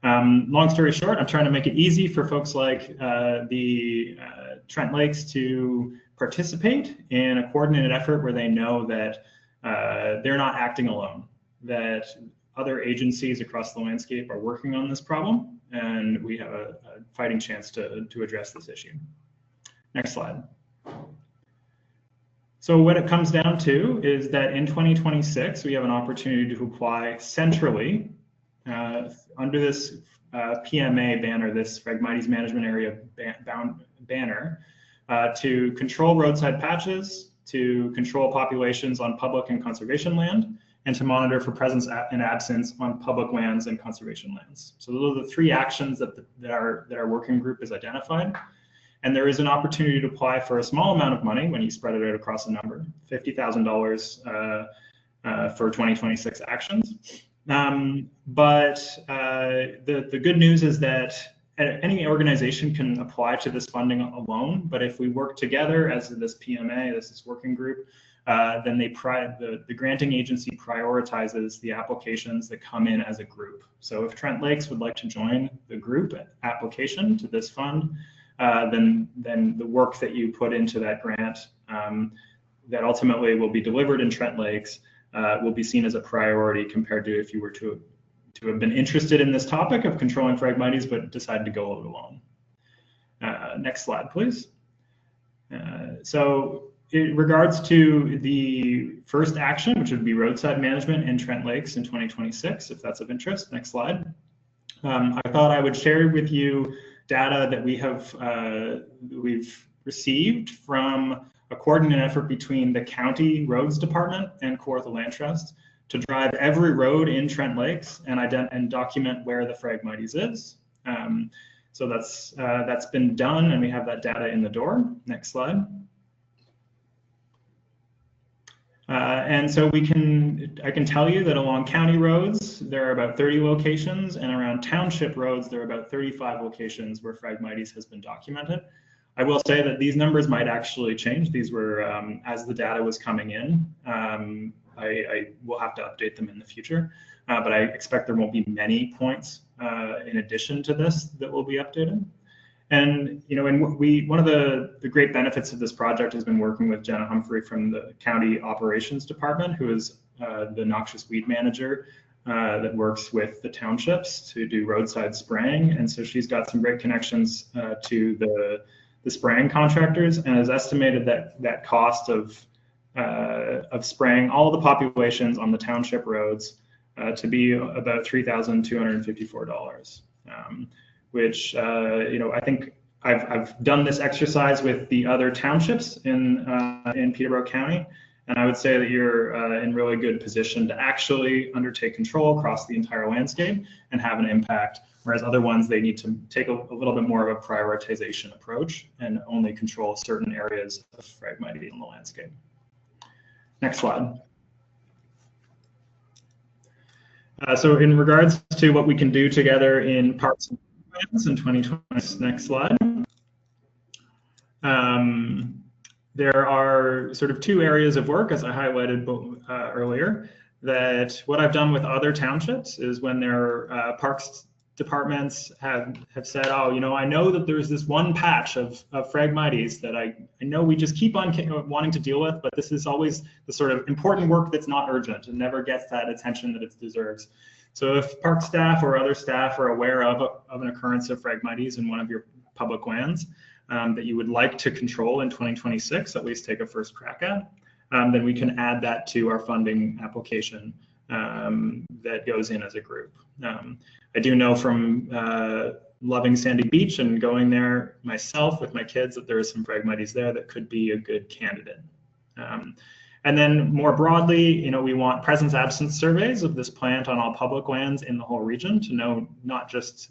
Long story short, I'm trying to make it easy for folks like the Trent Lakes to participate in a coordinated effort where they know that they're not acting alone, that other agencies across the landscape are working on this problem, and we have a fighting chance to address this issue. Next slide. So what it comes down to is that in 2026, we have an opportunity to apply centrally under this PMA banner, this Phragmites Management Area banner, to control roadside patches, to control populations on public and conservation land, and to monitor for presence and absence on public lands and conservation lands. So those are the three actions that our working group has identified. And there is an opportunity to apply for a small amount of money when you spread it out across a number, $50,000 for 2026 actions. But the good news is that any organization can apply to this funding alone, but if we work together as this PMA, this working group, then the granting agency prioritizes the applications that come in as a group. So if Trent Lakes would like to join the group application to this fund, then the work that you put into that grant that ultimately will be delivered in Trent Lakes will be seen as a priority compared to if you were to have been interested in this topic of controlling Phragmites but decided to go it alone. Next slide, please. So in regards to the first action, which would be roadside management in Trent Lakes in 2026, if that's of interest. Next slide. I thought I would share with you data that we've received from a coordinated effort between the County Roads Department and Kawartha Land Trust to drive every road in Trent Lakes and document where the Phragmites is. So that's been done, and we have that data in the door. Next slide. And so I can tell you that along county roads, there are about 30 locations, and around township roads, there are about 35 locations where Phragmites has been documented. I will say that these numbers might actually change. These were as the data was coming in. I will have to update them in the future, but I expect there won't be many points in addition to this that will be updated. And, one of the great benefits of this project has been working with Jenna Humphrey from the County Operations Department, who is the noxious weed manager that works with the townships to do roadside spraying. And so she's got some great connections to the spraying contractors, and has estimated that cost of spraying all the populations on the township roads to be about $3,254. Which, I think I've done this exercise with the other townships in Peterborough County, and I would say that you're in really good position to actually undertake control across the entire landscape and have an impact, whereas other ones, they need to take a little bit more of a prioritization approach and only control certain areas of Phragmites on the landscape. Next slide. So in regards to what we can do together in parks and plans in 2020, next slide. There are sort of two areas of work, as I highlighted earlier, that what I've done with other townships is when their parks departments have said, oh, I know that there's this one patch of Phragmites that I know we just keep on wanting to deal with, but this is always the sort of important work that's not urgent and never gets that attention that it deserves. So if park staff or other staff are aware of an occurrence of Phragmites in one of your public lands that you would like to control in 2026, at least take a first crack at, then we can add that to our funding application that goes in as a group. I do know from loving Sandy Beach and going there myself with my kids that there is some Phragmites there that could be a good candidate. And then more broadly, we want presence absence surveys of this plant on all public lands in the whole region to know, not just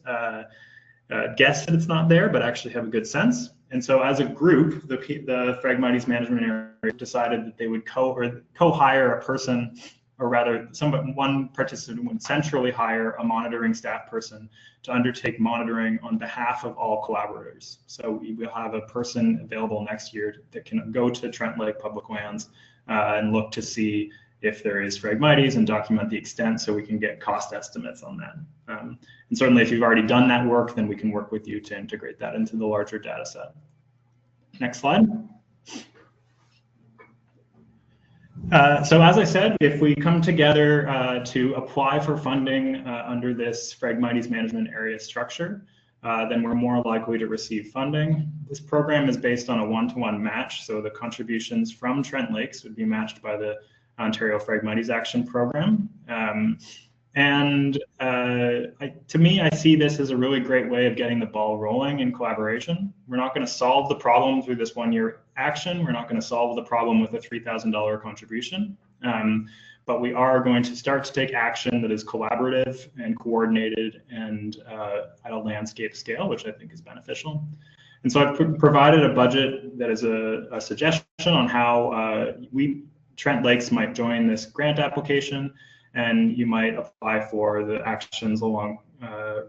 guess that it's not there, but actually have a good sense. And so as a group, the Phragmites management area decided that they would co-hire a person, or rather one participant would centrally hire a monitoring staff person to undertake monitoring on behalf of all collaborators. So we will have a person available next year that can go to Trent Lake public lands and look to see if there is Phragmites and document the extent, so we can get cost estimates on that. And certainly if you've already done that work, then we can work with you to integrate that into the larger data set. Next slide. So as I said, if we come together to apply for funding under this Phragmites management area structure, then we're more likely to receive funding. This program is based on a one-to-one match, so the contributions from Trent Lakes would be matched by the Ontario Phragmites Action Program. To me, I see this as a really great way of getting the ball rolling in collaboration. We're not going to solve the problem through this one-year action. We're not going to solve the problem with a $3,000 contribution. But we are going to start to take action that is collaborative and coordinated and at a landscape scale, which I think is beneficial. And so I've provided a budget that is a suggestion on how Trent Lakes might join this grant application, and you might apply for the actions along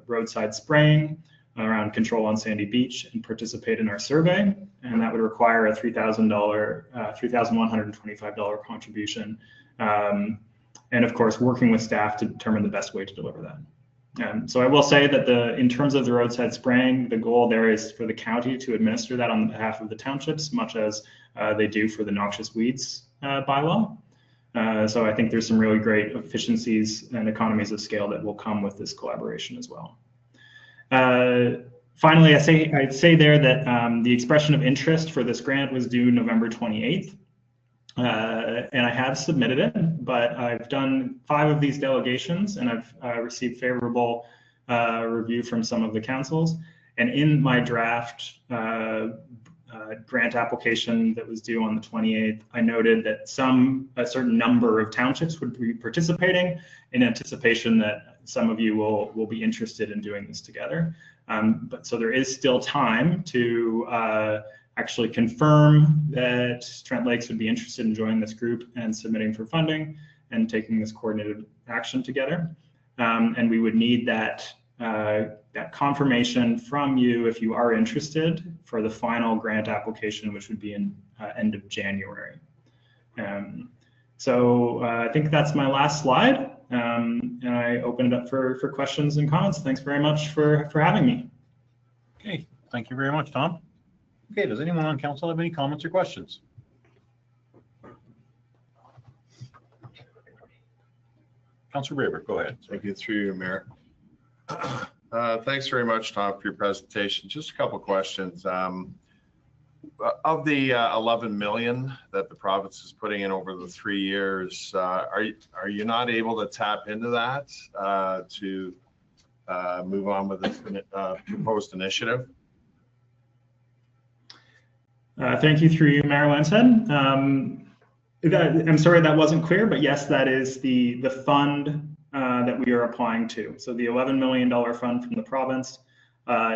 roadside spraying, around control on Sandy Beach, and participate in our survey. And that would require a $3,125 contribution. And of course, working with staff to determine the best way to deliver that. So I will say that in terms of the roadside spraying, the goal there is for the county to administer that on behalf of the townships, much as they do for the noxious weeds bylaw. So I think there's some really great efficiencies and economies of scale that will come with this collaboration as well. Finally, I'd say there that the expression of interest for this grant was due November 28th. And I have submitted it, but I've done 5 of these delegations, and I've received favorable review from some of the councils. And in my draft grant application that was due on the 28th, I noted that a certain number of townships would be participating in anticipation that some of you will be interested in doing this together. But so there is still time to actually confirm that Trent Lakes would be interested in joining this group and submitting for funding and taking this coordinated action together. And we would need that confirmation from you if you are interested for the final grant application, which would be in end of January. So I think that's my last slide. And I open it up for questions and comments. Thanks very much for having me. Okay, thank you very much, Tom. Okay, does anyone on council have any comments or questions? Councilor Braber, go ahead. Thank you, through you, Mayor. Thanks very much, Tom, for your presentation. Just a couple of questions. Of the 11 million that the province is putting in over the 3 years, are you not able to tap into that to move on with this proposed initiative? Thank you, through you, Mayor Lanshead. I'm sorry that wasn't clear, but yes, that is the fund that we are applying to. So the $11 million fund from the province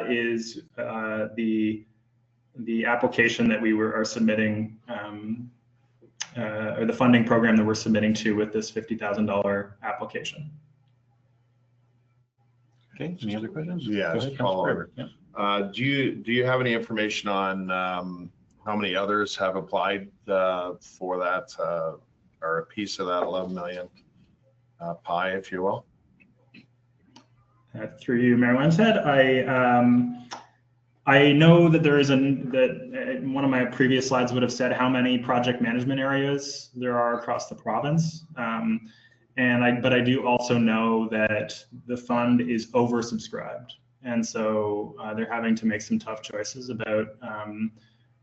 is the application that we are submitting, or the funding program that we're submitting to with this $50,000 application. Okay, any other questions? Yeah, Go just ahead, follow Councilor up. Braber. Yeah. Do you have any information on how many others have applied for that or a piece of that 11 million pie, if you will? Through you, Mayor Lanshead, I know that there is one of my previous slides would have said how many project management areas there are across the province. But I do also know that the fund is oversubscribed. And so they're having to make some tough choices about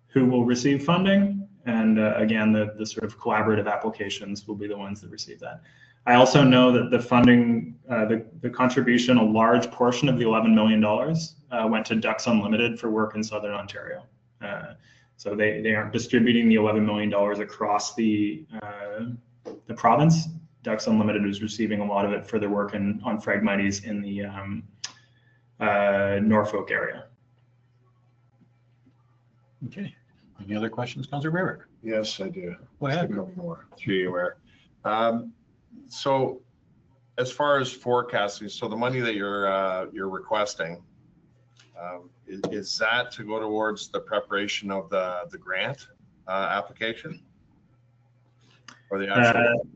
who will receive funding. And again, the sort of collaborative applications will be the ones that receive that. I also know that the funding, the contribution, a large portion of the $11 million went to Ducks Unlimited for work in Southern Ontario. So they aren't distributing the $11 million across the province. Ducks Unlimited is receiving a lot of it for their work on Phragmites in the Norfolk area. Okay, any other questions, Councilor Braber? Yes, I do. Go ahead. A couple more through you, Mayor. So as far as forecasting, so the money that you're requesting, is that to go towards the preparation of the grant application? Or the actual?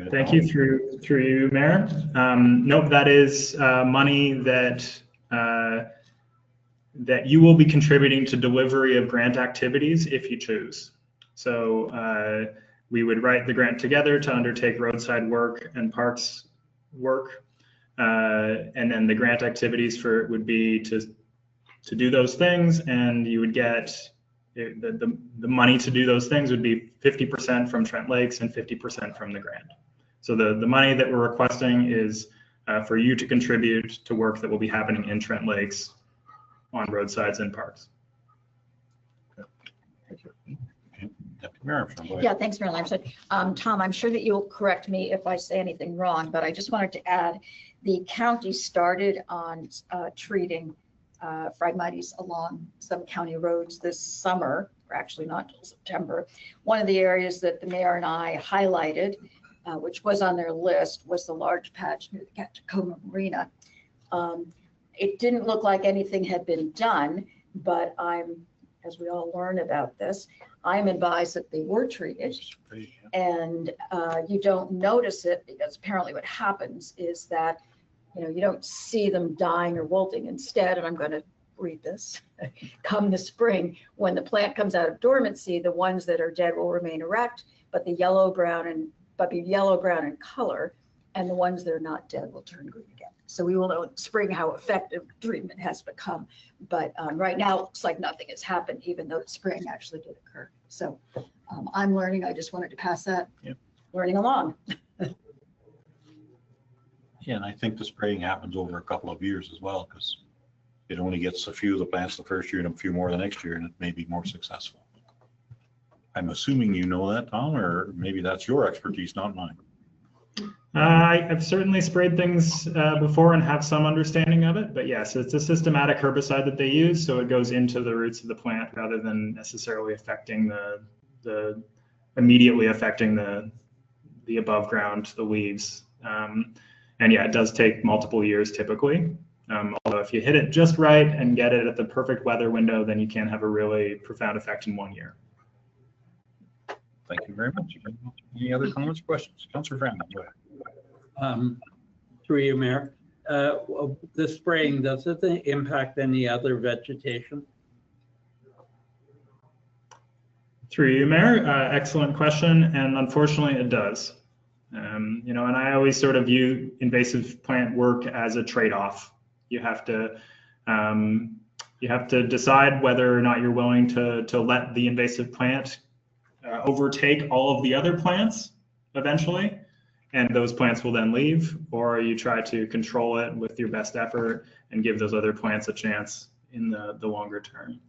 Thank you, through you, Mayor. Nope, that is money that you will be contributing to delivery of grant activities if you choose. So we would write the grant together to undertake roadside work and parks work. And then the grant activities would be to do those things, and you would get the money to do those things would be 50% from Trent Lakes and 50% from the grant. So the money that we're requesting is for you to contribute to work that will be happening in Trent Lakes on roadsides and parks. Thank you. Yeah, thanks, Mayor Lanshead. Tom, I'm sure that you'll correct me if I say anything wrong, but I just wanted to add, the county started on treating Phragmites along some county roads this summer, or actually not till September. One of the areas that the mayor and I highlighted, which was on their list, was the large patch near the Tacoma Marina. It didn't look like anything had been done, but as we all learn about this, I'm advised that they were treated, and you don't notice it because apparently what happens is that, you don't see them dying or wilting. Instead, and I'm going to read this, come the spring, when the plant comes out of dormancy, the ones that are dead will remain erect, but be yellow-brown in color, and the ones that are not dead will turn green again. So we will know in spring how effective treatment has become. But right now, it looks like nothing has happened, even though spring actually did occur. So I'm learning. I just wanted to pass that learning along. Yeah, and I think the spraying happens over a couple of years as well, because it only gets a few of the plants the first year and a few more the next year, and it may be more successful. I'm assuming you know that, Tom, or maybe that's your expertise, not mine. I've certainly sprayed things before and have some understanding of it, but yes, it's a systematic herbicide that they use, so it goes into the roots of the plant rather than necessarily affecting immediately affecting the above ground, the leaves. And yeah, it does take multiple years typically. Although if you hit it just right and get it at the perfect weather window, then you can have a really profound effect in 1 year. Thank you very much. Any other comments or questions? Councillor Franzen, go ahead. Through you, Mayor. The spraying, does it impact any other vegetation? Through you, Mayor. Excellent question, and unfortunately it does. And I always sort of view invasive plant work as a trade-off. You have to decide whether or not you're willing to let the invasive plant overtake all of the other plants eventually, and those plants will then leave, or you try to control it with your best effort and give those other plants a chance in the longer term.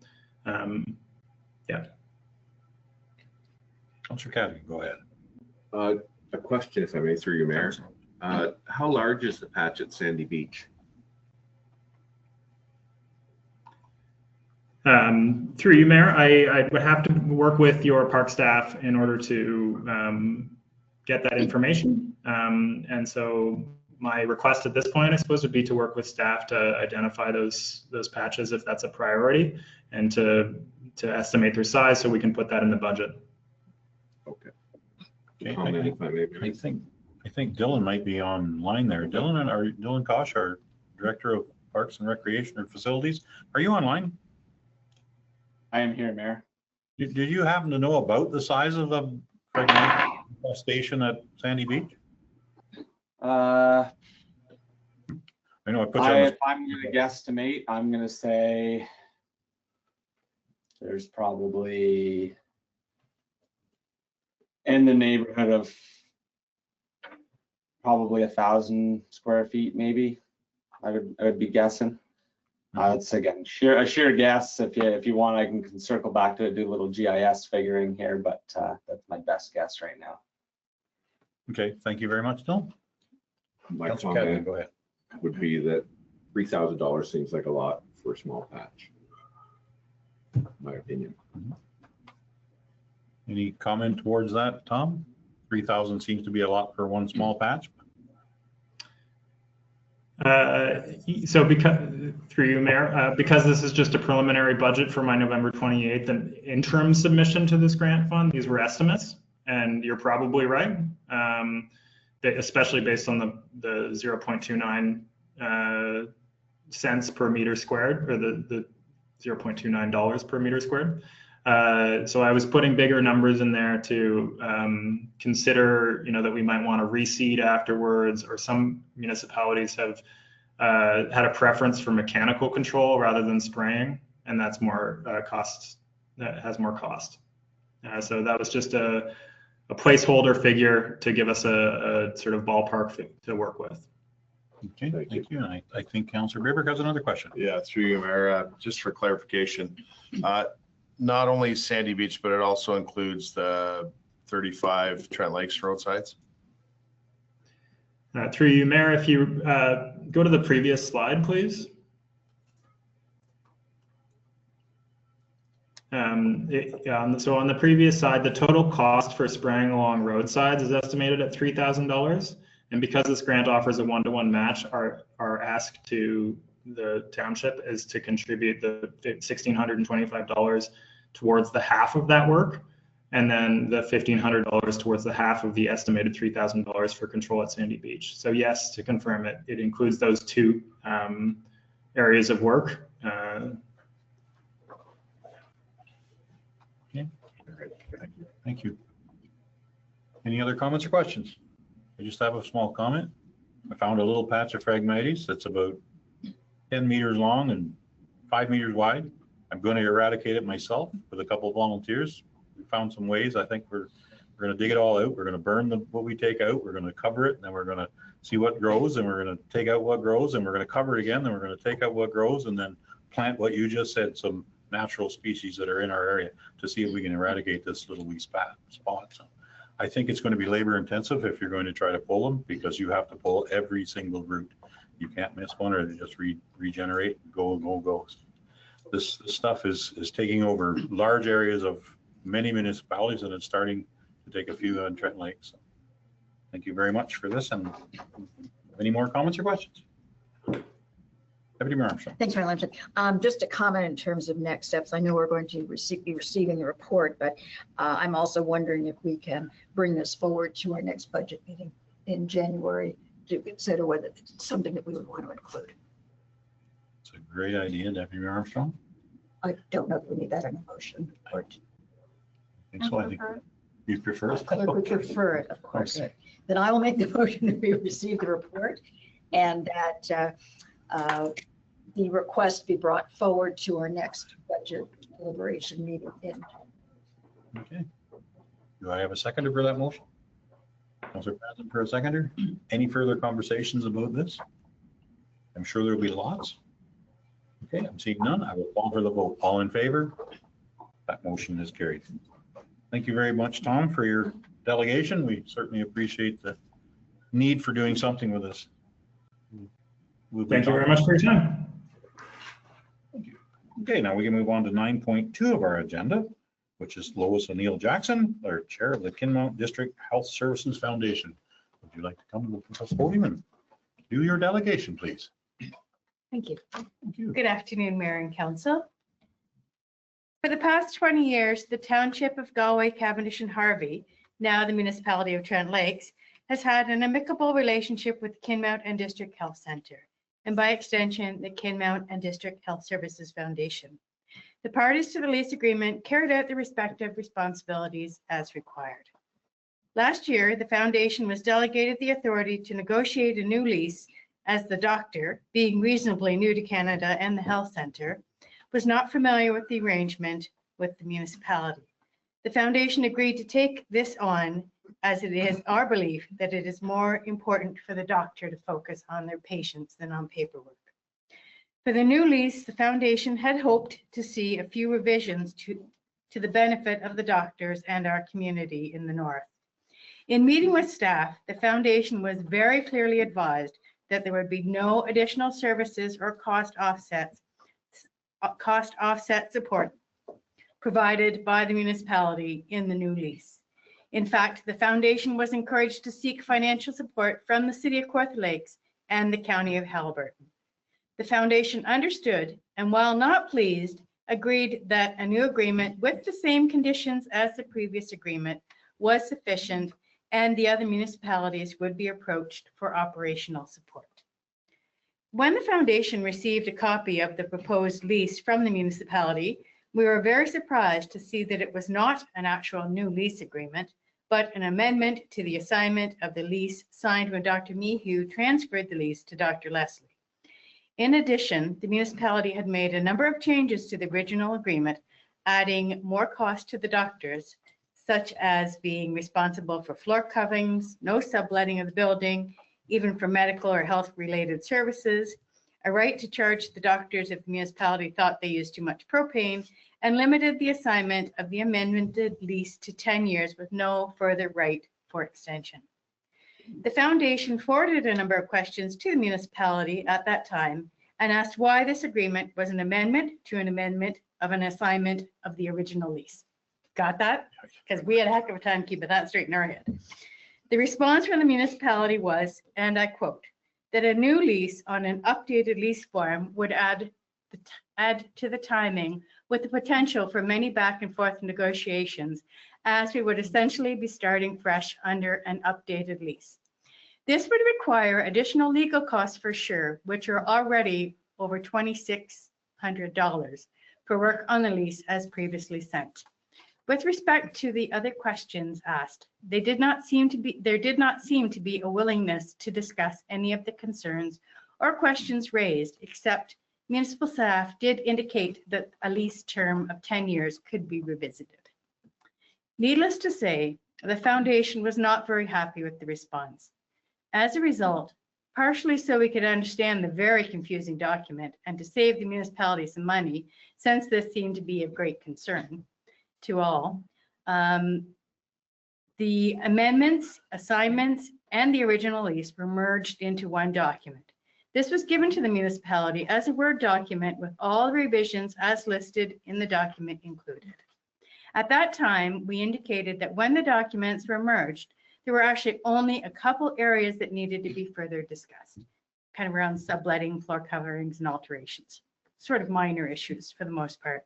Yeah. Councillor Cassidy, go ahead. A question, if I may, through you, Mayor. How large is the patch at Sandy Beach? Through you, Mayor, I would have to work with your park staff in order to get that information. And so my request at this point, I suppose, would be to work with staff to identify those patches if that's a priority, and to estimate their size so we can put that in the budget. Okay. I think Dylan might be online there. Dylan Kosh, our Director of Parks and Recreation or Facilities. Are you online? I am here, Mayor. Did you happen to know about the size of the station at Sandy Beach? I know I put you on the if I'm going to guesstimate, I'm going to say there's probably in the neighborhood of probably 1,000 square feet, maybe. I would be guessing. It's again a sheer guess. If you want, I can circle back to it, do a little GIS figuring here, but that's my best guess right now. Okay, thank you very much, Dylan. My Councillor Cassidy, comment go ahead. would be that $3,000 seems like a lot for a small patch. My opinion. Any comment towards that, Tom? 3,000 seems to be a lot for one small patch. So because, through you, Mayor, because this is just a preliminary budget for my November 28th and interim submission to this grant fund, these were estimates, and you're probably right, especially based on the 0.29 cents per meter squared, or the $0.29 per meter squared. So I was putting bigger numbers in there to consider, that we might want to reseed afterwards, or some municipalities have had a preference for mechanical control rather than spraying, and that's more cost. That has more cost. So that was just a placeholder figure to give us a sort of ballpark to work with. Okay, thank you. And I think Councillor Braber has another question. Yeah, through you, Mayor, just for clarification. Not only Sandy Beach, but it also includes the 35 Trent Lakes roadsides? Through you, Mayor, if you go to the previous slide, please. So on the previous side, the total cost for spraying along roadsides is estimated at $3,000. And because this grant offers a one-to-one match, our ask to the township is to contribute the $1,625 towards the half of that work, and then the $1,500 towards the half of the estimated $3,000 for control at Sandy Beach. So yes, to confirm it, it includes those two areas of work. Okay. Thank you. Any other comments or questions? I just have a small comment. I found a little patch of Phragmites that's about 10 meters long and 5 meters wide. I'm going to eradicate it myself with a couple of volunteers. We found some ways. I think we're going to dig it all out. We're going to burn what we take out. We're going to cover it, and then we're going to see what grows, and we're going to take out what grows, and we're going to cover it again. Then we're going to take out what grows, and then plant what you just said, some natural species that are in our area, to see if we can eradicate this little wee spot. So I think it's going to be labor intensive if you're going to try to pull them, because you have to pull every single root. You can't miss one, or they just regenerate, go. This stuff is taking over large areas of many municipalities, and it's starting to take a few on Trent Lake. So thank you very much for this. And any more comments or questions? Deputy Mayor Armstrong. Thanks, Mayor Lamson. Just a comment in terms of next steps. I know we're going to be receiving the report, but I'm also wondering if we can bring this forward to our next budget meeting in January to consider whether it's something that we would want to include. It's a great idea, Deputy Mayor Armstrong. I don't know if we need that in a motion or I think so. I think you prefer it. I would prefer it, of course. Then I will make the motion that we receive the report and that the request be brought forward to our next budget deliberation meeting in. Okay. Do I have a seconder for that motion? Councilor Franzen for a seconder. Any further conversations about this? I'm sure there'll be lots. Okay, I'm seeing none. I will call for the vote. All in favor? That motion is carried. Thank you very much, Tom, for your delegation. We certainly appreciate the need for doing something with this. Thank you very much for your time. Okay, now we can move on to 9.2 of our agenda, which is Lois O'Neill Jackson, our Chair of the Kinmount District Health Services Foundation. Would you like to come to the podium and do your delegation, please? Thank you. Thank you. Good afternoon, Mayor and Council. For the past 20 years, the Township of Galway, Cavendish and Harvey, now the Municipality of Trent Lakes, has had an amicable relationship with Kinmount and District Health Centre, and by extension, the Kinmount and District Health Services Foundation. The parties to the lease agreement carried out their respective responsibilities as required. Last year, the foundation was delegated the authority to negotiate a new lease as the doctor, being reasonably new to Canada and the health centre, was not familiar with the arrangement with the municipality. The foundation agreed to take this on as it is our belief that it is more important for the doctor to focus on their patients than on paperwork. For the new lease, the foundation had hoped to see a few revisions to the benefit of the doctors and our community in the north. In meeting with staff, the foundation was very clearly advised that there would be no additional services or cost offset support provided by the municipality in the new lease. In fact, the foundation was encouraged to seek financial support from the City of Kawartha Lakes and the County of Haliburton. The foundation understood, and while not pleased, agreed that a new agreement with the same conditions as the previous agreement was sufficient, and the other municipalities would be approached for operational support. When the foundation received a copy of the proposed lease from the municipality, we were very surprised to see that it was not an actual new lease agreement, but an amendment to the assignment of the lease signed when Dr. Meehue transferred the lease to Dr. Leslie. In addition, the municipality had made a number of changes to the original agreement, adding more cost to the doctors, such as being responsible for floor coverings, no subletting of the building, even for medical or health-related services, a right to charge the doctors if the municipality thought they used too much propane, and limited the assignment of the amended lease to 10 years with no further right for extension. The foundation forwarded a number of questions to the municipality at that time and asked why this agreement was an amendment to an amendment of an assignment of the original lease. Got that? Because we had a heck of a time keeping that straight in our head. The response from the municipality was, and I quote, that a new lease on an updated lease form would add to the timing with the potential for many back and forth negotiations, as we would essentially be starting fresh under an updated lease. This would require additional legal costs for sure, which are already over $2,600 for work on the lease as previously sent. With respect to the other questions asked, there did not seem to be a willingness to discuss any of the concerns or questions raised, except municipal staff did indicate that a lease term of 10 years could be revisited. Needless to say, the foundation was not very happy with the response. As a result, partially so we could understand the very confusing document and to save the municipality some money, since this seemed to be of great concern to all, the amendments, assignments, and the original lease were merged into one document. This was given to the municipality as a Word document with all revisions as listed in the document included. At that time, we indicated that when the documents were merged, there were actually only a couple areas that needed to be further discussed. kind of around subletting, floor coverings, and alterations. Sort of minor issues for the most part.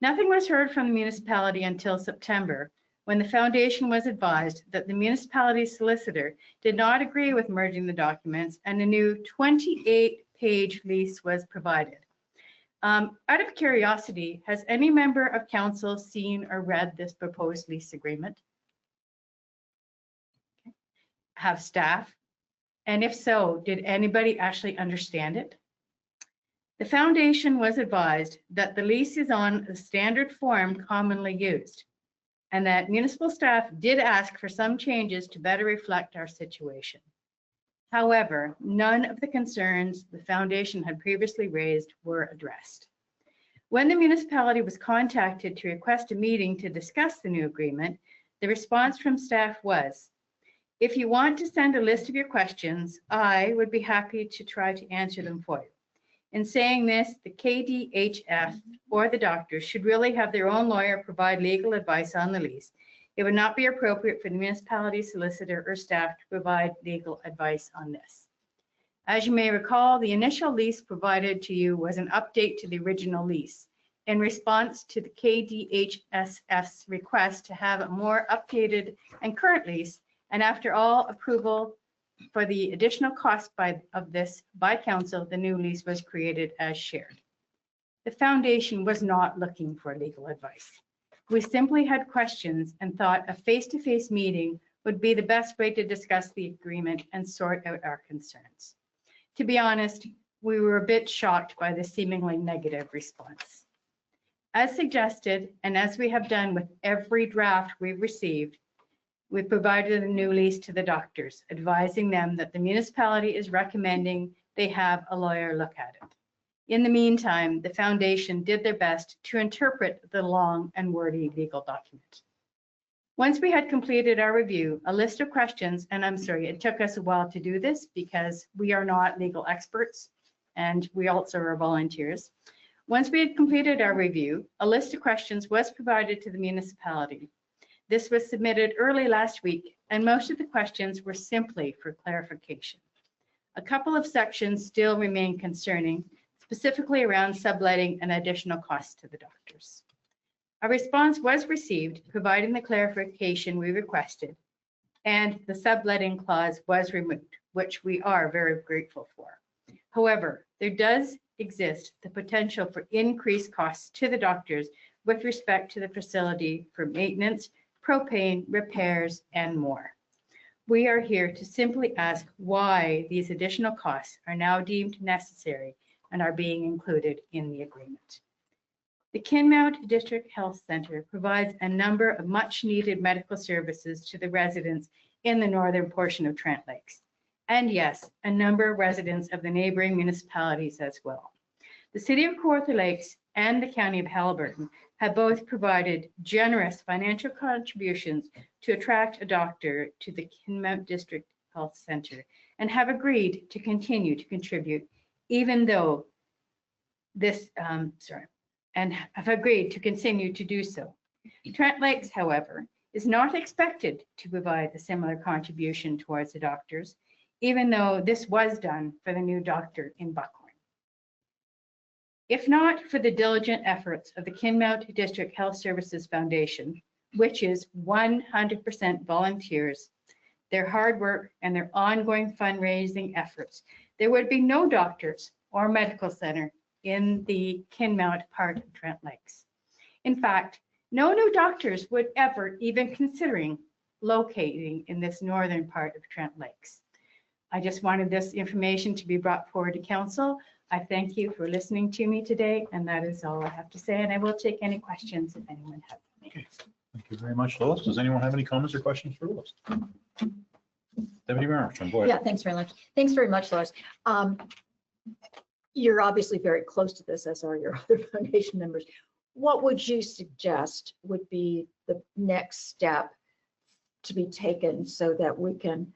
Nothing was heard from the municipality until September, when the foundation was advised that the municipality solicitor did not agree with merging the documents and a new 28-page lease was provided. Out of curiosity, has any member of council seen or read this proposed lease agreement? Have staff? And if so, did anybody actually understand it? The foundation was advised that the lease is on the standard form commonly used, and that municipal staff did ask for some changes to better reflect our situation. However, none of the concerns the foundation had previously raised were addressed. When the municipality was contacted to request a meeting to discuss the new agreement, the response from staff was, "If you want to send a list of your questions, I would be happy to try to answer them for you." In saying this, the KDHF or the doctors should really have their own lawyer provide legal advice on the lease. It would not be appropriate for the municipality solicitor or staff to provide legal advice on this. As you may recall, the initial lease provided to you was an update to the original lease in response to the KDHSF's request to have a more updated and current lease, and after all approval for the additional cost of this by council, the new lease was created as shared. The foundation was not looking for legal advice. We simply had questions and thought a face-to-face meeting would be the best way to discuss the agreement and sort out our concerns. To be honest, we were a bit shocked by the seemingly negative response. As suggested, and as we have done with every draft we've received, we provided a new lease to the doctors, advising them that the municipality is recommending they have a lawyer look at it. In the meantime, the foundation did their best to interpret the long and wordy legal document. Once we had completed our review, a list of questions, and I'm sorry, it took us a while to do this because we are not legal experts and we also are volunteers. Once we had completed our review, a list of questions was provided to the municipality. This was submitted early last week, and most of the questions were simply for clarification. A couple of sections still remain concerning, specifically around subletting and additional costs to the doctors. A response was received providing the clarification we requested, and the subletting clause was removed, which we are very grateful for. However, there does exist the potential for increased costs to the doctors with respect to the facility for maintenance, propane, repairs, and more. We are here to simply ask why these additional costs are now deemed necessary and are being included in the agreement. The Kinmount District Health Center provides a number of much needed medical services to the residents in the northern portion of Trent Lakes. And yes, a number of residents of the neighboring municipalities as well. The City of Kawartha Lakes and the County of Haliburton have both provided generous financial contributions to attract a doctor to the Kinmount District Health Center and have agreed to continue to contribute even though this, and have agreed to continue to do so. Trent Lakes, however, is not expected to provide a similar contribution towards the doctors, even though this was done for the new doctor in Buckhorn. If not for the diligent efforts of the Kinmount District Health Services Foundation, which is 100% volunteers, their hard work and their ongoing fundraising efforts, there would be no doctors or medical center in the Kinmount part of Trent Lakes. In fact, no new doctors would ever even considering locating in this northern part of Trent Lakes. I just wanted this information to be brought forward to council. I thank you for listening to me today, and that is all I have to say, and I will take any questions if anyone has any. Okay. Thank you very much, Lois. Does anyone have any comments or questions for Lois? Deputy Mayor Armstrong, go ahead. Yeah, thanks very much. Thanks very much, Lois. You're obviously very close to this, as are your other foundation members. What would you suggest would be the next step to be taken so that we can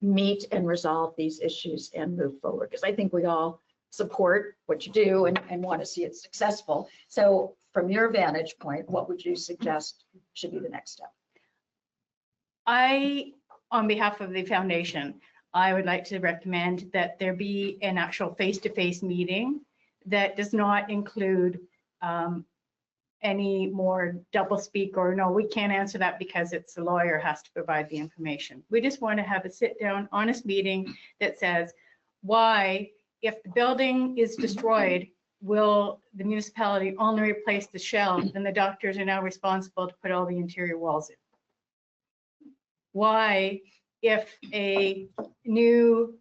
meet and resolve these issues and move forward? Because I think we all support what you do and want to see it successful. So from your vantage point, what would you suggest should be the next step? On behalf of the foundation, I would like to recommend that there be an actual face-to-face meeting that does not include any more doublespeak or no, we can't answer that because it's the lawyer has to provide the information. We just want to have a sit-down, honest meeting that says why, if the building is destroyed, will the municipality only replace the shell and the doctors are now responsible to put all the interior walls in? Why, if a new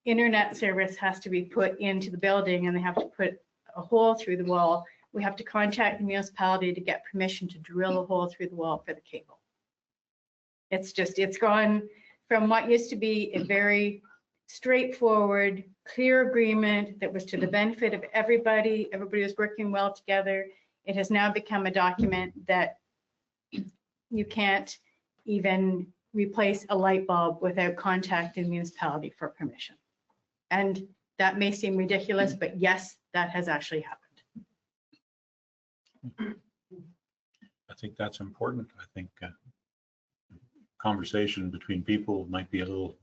internet service has to be put into the building and they have to put a hole through the wall, we have to contact the municipality to get permission to drill a hole through the wall for the cable. It's gone from what used to be a very straightforward, clear agreement that was to the benefit of everybody. Everybody was working well together. It has now become a document that you can't even replace a light bulb without contacting the municipality for permission. And that may seem ridiculous, but yes, that has actually happened. I think that's important. I think conversation between people might be a little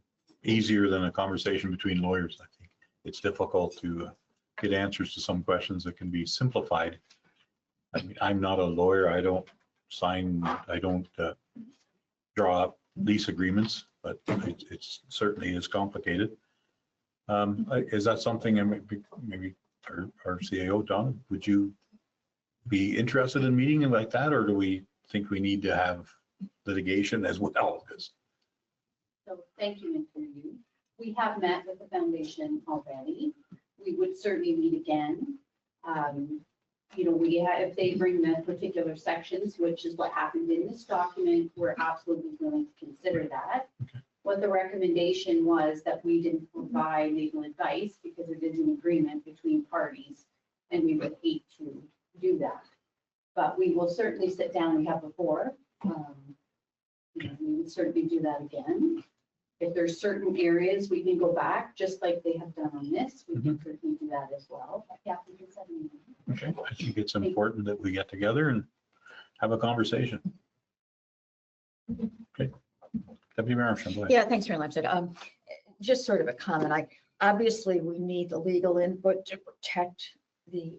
easier than a conversation between lawyers. I think it's difficult to get answers to some questions that can be simplified. I mean, I'm not a lawyer. I don't sign, I don't draw up lease agreements, but it certainly is complicated. Is that something, and maybe our CAO, Don, would you be interested in meeting like that, or do we think we need to have litigation as well? So thank you, Mr. Yu. We have met with the foundation already. We would certainly meet again. You know, if they bring the particular sections, which is what happened in this document, we're absolutely willing to consider that. Okay. What the recommendation was that we didn't provide legal advice because it is an agreement between parties, and we would hate to do that. But we will certainly sit down. We have before. You know, we would certainly do that again. If there's certain areas we can go back, just like they have done on this, we can certainly do that as well. But yeah, we can set a meeting. Okay, I think it's important that we get together and have a conversation. Okay, Deputy Mayor Armstrong, go ahead. Yeah, thanks very much. Just sort of a comment. Obviously, we need the legal input to protect the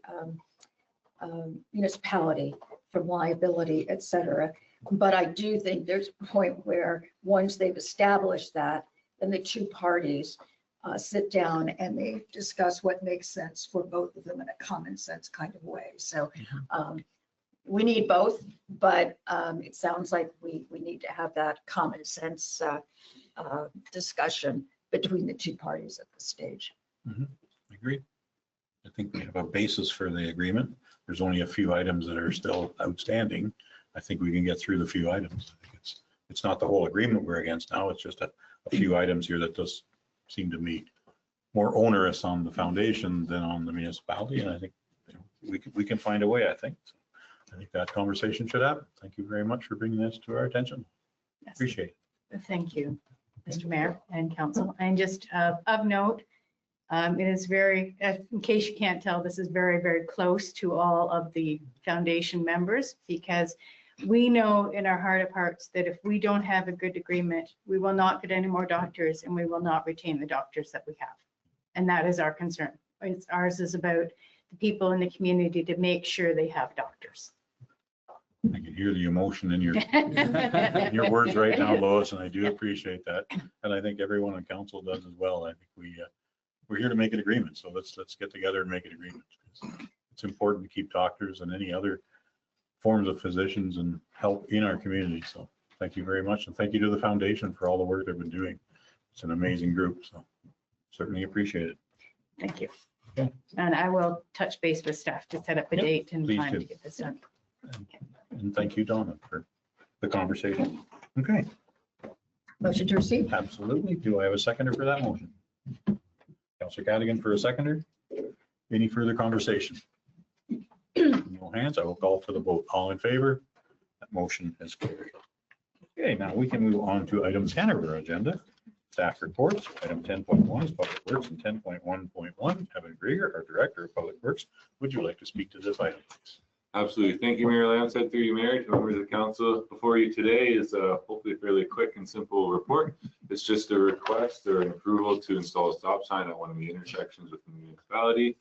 municipality from liability, et cetera. But I do think there's a point where once they've established that, then the two parties sit down and they discuss what makes sense for both of them in a common sense kind of way. So we need both, but it sounds like we need to have that common sense discussion between the two parties at this stage. Agreed. I think we have a basis for the agreement. There's only a few items that are still outstanding. I think we can get through the few items. I think it's not the whole agreement we're against now. It's just a few items here that does seem to be more onerous on the foundation than on the municipality. And I think we can find a way, I think. So I think that conversation should happen. Thank you very much for bringing this to our attention. Yes. Appreciate it. Thank you, Mr. Mayor and Council. And just of note, it is very, in case you can't tell, this is very, very close to all of the foundation members, because we know in our heart of hearts that if we don't have a good agreement, we will not get any more doctors and we will not retain the doctors that we have. And that is our concern. Ours is about the people in the community to make sure they have doctors. I can hear the emotion in your words right now, Lois, and I do appreciate that. And I think everyone on council does as well. I think we're here to make an agreement. So let's get together and make an agreement. It's important to keep doctors and any other forms of physicians and help in our community. So thank you very much. And thank you to the foundation for all the work they've been doing. It's an amazing group. So certainly appreciate it. Thank you. Okay. And I will touch base with staff to set up a date and please time do. to get this done. And thank you, Donna, for the conversation. Okay, Motion to receive? absolutely. Do I have a seconder for that motion? Councillor Cadigan for a seconder. Any further conversation? No hands. I will call for the vote. All in favor? That motion is carried. Okay, now we can move on to item 10 of our agenda. Staff reports. Item 10.1 is Public Works, and 10.1.1, Evan Grieger, our Director of Public Works. Would you like to speak to this item, please? Absolutely. Thank you, Mayor Lamstead. Through you, Mayor, to members of council. Before you today is hopefully a fairly quick and simple report. It's just a request or an approval to install a stop sign at one of the intersections within the municipality.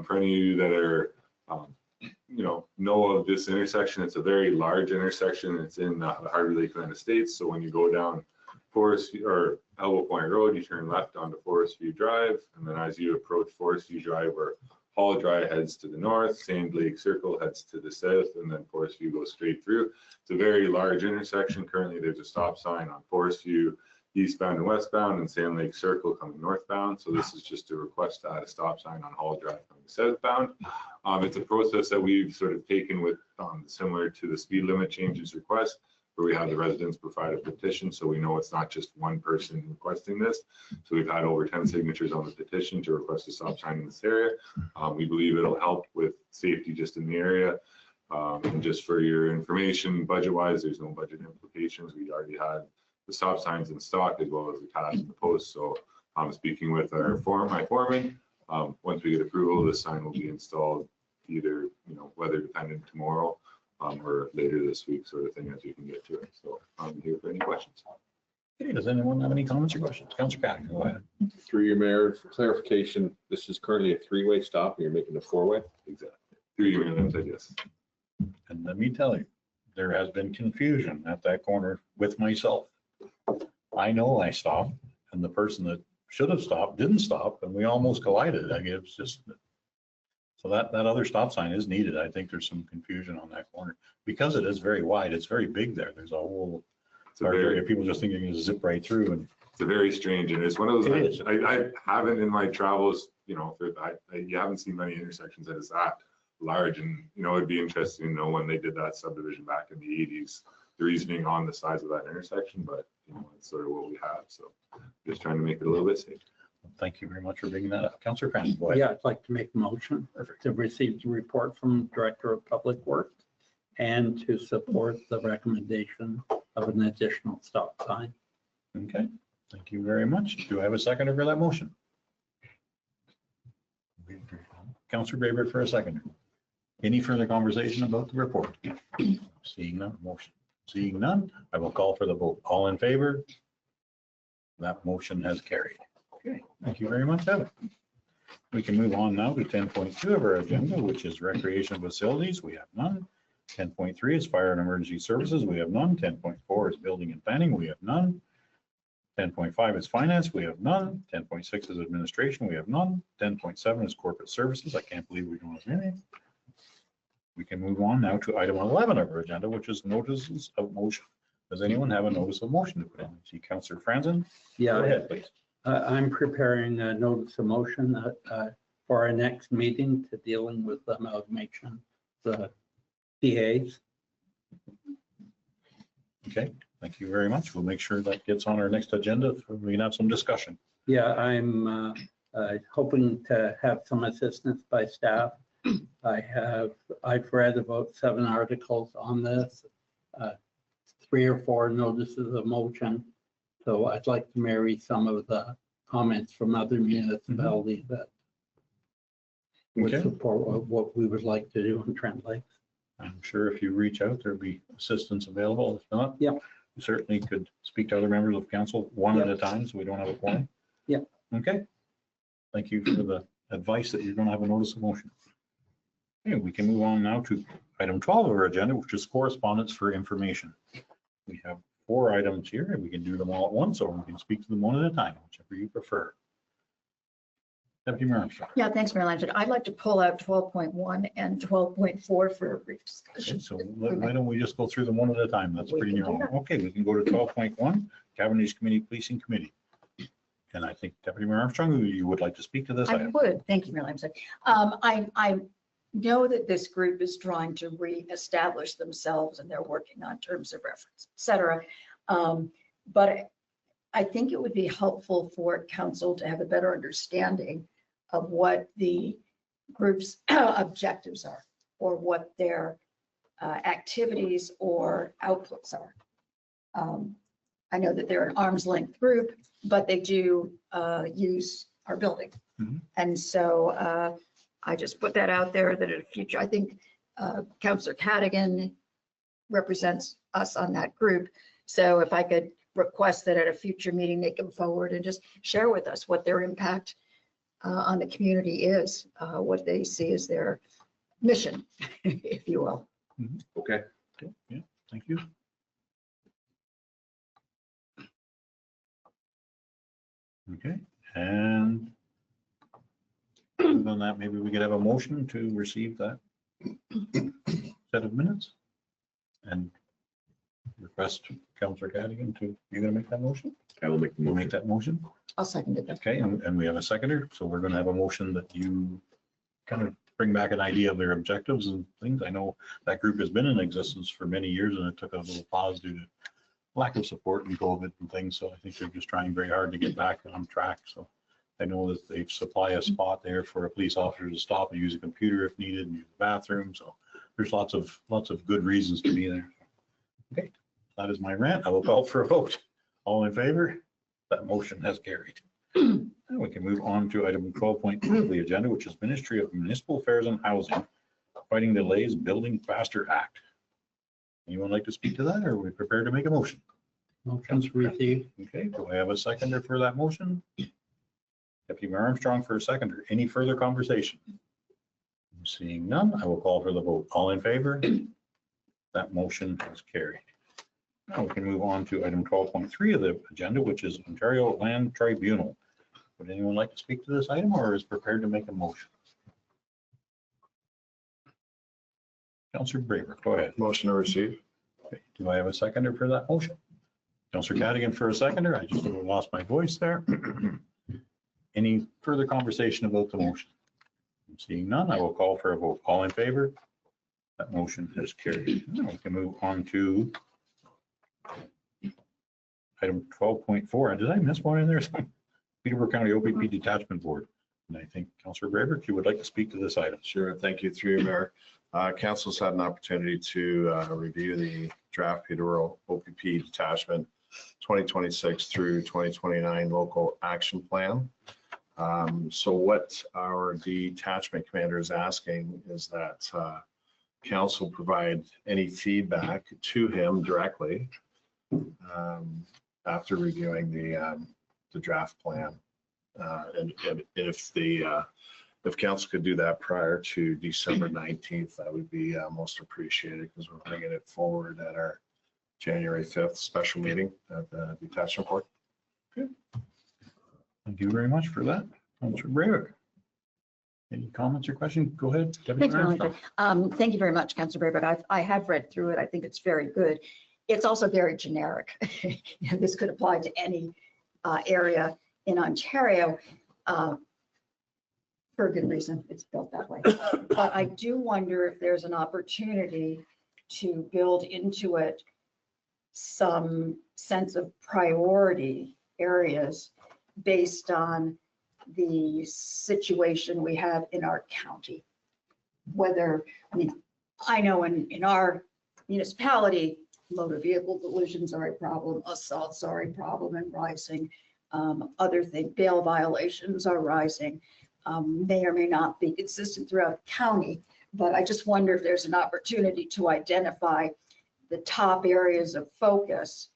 For any of you that are, know of this intersection, it's a very large intersection. It's in the Harvey Lakeland Estates. So when you go down Forest or Elbow Point Road, you turn left onto Forest View Drive. And then as you approach Forest View Drive, where Hall Drive heads to the north, Sand Lake Circle heads to the south, and then Forest View goes straight through. It's a very large intersection. Currently, there's a stop sign on Forest View eastbound and westbound, and Sand Lake Circle coming northbound. So this is just a request to add a stop sign on Hall Drive coming southbound. It's a process that we've sort of taken with similar to the speed limit changes request, where we have the residents provide a petition, so we know it's not just one person requesting this. So we've had over 10 signatures on the petition to request a stop sign in this area. We believe it'll help with safety just in the area. And just for your information, budget-wise, there's no budget implications. We already had the stop signs in stock as well as the pads and the posts. So I'm speaking with my foreman. Once we get approval, this sign will be installed either, weather dependent tomorrow or later this week, sort of thing, as you can get to it. So I'm here for any questions. Okay, does anyone have any comments or questions? Councillor Patton, go ahead. Through your mayor, for clarification, this is currently a three-way stop and you're making a four-way? Exactly. Through you, Mayor Lamstead, yes. And let me tell you, there has been confusion at that corner with myself. I know I stopped and the person that should have stopped didn't stop and we almost collided. I guess it's just, so that other stop sign is needed. I think there's some confusion on that corner because it is very wide. It's very big there. There's a whole area. People just think you're going to zip right through. And it's a very strange, and it's one of those, I haven't in my travels, you haven't seen many intersections that is that large. And, it'd be interesting to know when they did that subdivision back in the 80s, the reasoning on the size of that intersection, but it's sort of what we have. So just trying to make it a little bit safer. Thank you very much for bringing that up. Councillor Cran, go ahead. Yeah, I'd like to make a motion to receive the report from Director of Public Works and to support the recommendation of an additional stop sign. Okay, thank you very much. Do I have a seconder for that motion? Councillor Graber for a seconder. Any further conversation about the report? Seeing none, seeing none, I will call for the vote. All in favor? That motion has carried. Okay, thank you very much, Evan. We can move on now to 10.2 of our agenda, which is recreation facilities. We have none. 10.3 is fire and emergency services. We have none. 10.4 is building and planning. We have none. 10.5 is finance. We have none. 10.6 is administration. We have none. 10.7 is corporate services. I can't believe we don't have any. We can move on now to item 11 of our agenda, which is notices of motion. Does anyone have a notice of motion to put in? See Councillor Franzen? Yeah. Go ahead, please. I'm preparing a notice of motion for our next meeting to dealing with amalgamation, the DAs. Okay, thank you very much. We'll make sure that gets on our next agenda. We can have some discussion. Yeah, I'm hoping to have some assistance by staff. I've read about 7 articles on this, 3 or 4 notices of motion. So I'd like to marry some of the comments from other municipalities that would support what we would like to do in Trent Lakes. I'm sure if you reach out, there'll be assistance available. If not, yeah, you certainly could speak to other members of council one at a time, so we don't have a quorum. Yeah. Okay. Thank you for the advice that you're going to have a notice of motion. Okay, we can move on now to item 12 of our agenda, which is correspondence for information. We have 4 items here, and we can do them all at once, or we can speak to them one at a time, whichever you prefer. Deputy Mayor Armstrong. Yeah, thanks, Mayor Lamstead. I'd like to pull out 12.1 and 12.4 for a brief discussion. Okay, so why don't we just go through them one at a time? That's pretty near. that. Okay, we can go to 12.1, Cabinet Committee Policing Committee. And I think Deputy Mayor Armstrong, you would like to speak to this I item. would. Thank you, Mayor Lamstead. I know that this group is trying to reestablish themselves and they're working on terms of reference, et cetera. But I think it would be helpful for council to have a better understanding of what the group's objectives are or what their activities or outputs are. I know that they're an arm's length group, but they do use our building. Mm-hmm. And so I just put that out there that in the future, I think Councillor Cadigan represents us on that group. So if I could request that at a future meeting, they come forward and just share with us what their impact on the community is, what they see as their mission, if you will. Okay. Okay, yeah, thank you. Okay, and other than that, maybe we could have a motion to receive that set of minutes and request Councillor Cadigan to, you're gonna make that motion? I will make the You'll motion. make that motion? I'll second it. Okay, and we have a seconder, so we're gonna have a motion that you kind of bring back an idea of their objectives and things. I know that group has been in existence for many years and it took a little pause due to lack of support and COVID and things, so I think they're just trying very hard to get back on track, so. I know that they supply a spot there for a police officer to stop and use a computer if needed and use the bathroom, so there's lots of good reasons to be there. Okay, that is my rant. I will call for a vote. All in favor? That motion has carried. And we can move on to item 12.2 of the agenda, which is Ministry of Municipal Affairs and Housing, Fighting Delays, Building Faster Act. Anyone like to speak to that, or are we prepared to make a motion? Motion's received. Okay, do I have a seconder for that motion? Deputy Mayor Armstrong for a seconder. Any further conversation? Seeing none, I will call for the vote. All in favor? That motion is carried. Now we can move on to item 12.3 of the agenda, which is Ontario Land Tribunal. Would anyone like to speak to this item or is prepared to make a motion? Councillor Braver, go ahead. Motion to receive. Okay, do I have a seconder for that motion? Councillor Cadigan for a seconder. I just lost my voice there. Any further conversation about the motion? Seeing none, I will call for a vote. All in favor? That motion is carried. Now we can move on to item 12.4. Did I miss one in there? Peterborough County OPP Detachment Board. And I think Councillor Braver, if you would like to speak to this item. Sure, thank you through you, Mayor. Council's had an opportunity to review the draft Peterborough OPP Detachment 2026 through 2029 local action plan. So what our detachment commander is asking is that council provide any feedback to him directly after reviewing the draft plan. And if council could do that prior to December 19th, that would be most appreciated because we're bringing it forward at our January 5th special meeting at the detachment board. Thank you very much for that. Councillor Braver. Any comments or questions? Go ahead. Deputy Thanks, Mayor Wellington. Thank you very much, Councillor Braver. I have read through it. I think it's very good. It's also very generic. This could apply to any area in Ontario for a good reason. It's built that way. But I do wonder if there's an opportunity to build into it some sense of priority areas based on the situation we have in our county. Whether, I mean, I know in our municipality, motor vehicle collisions are a problem, assaults are a problem and rising. Other things, bail violations are rising, may or may not be consistent throughout the county, but I just wonder if there's an opportunity to identify the top areas of focus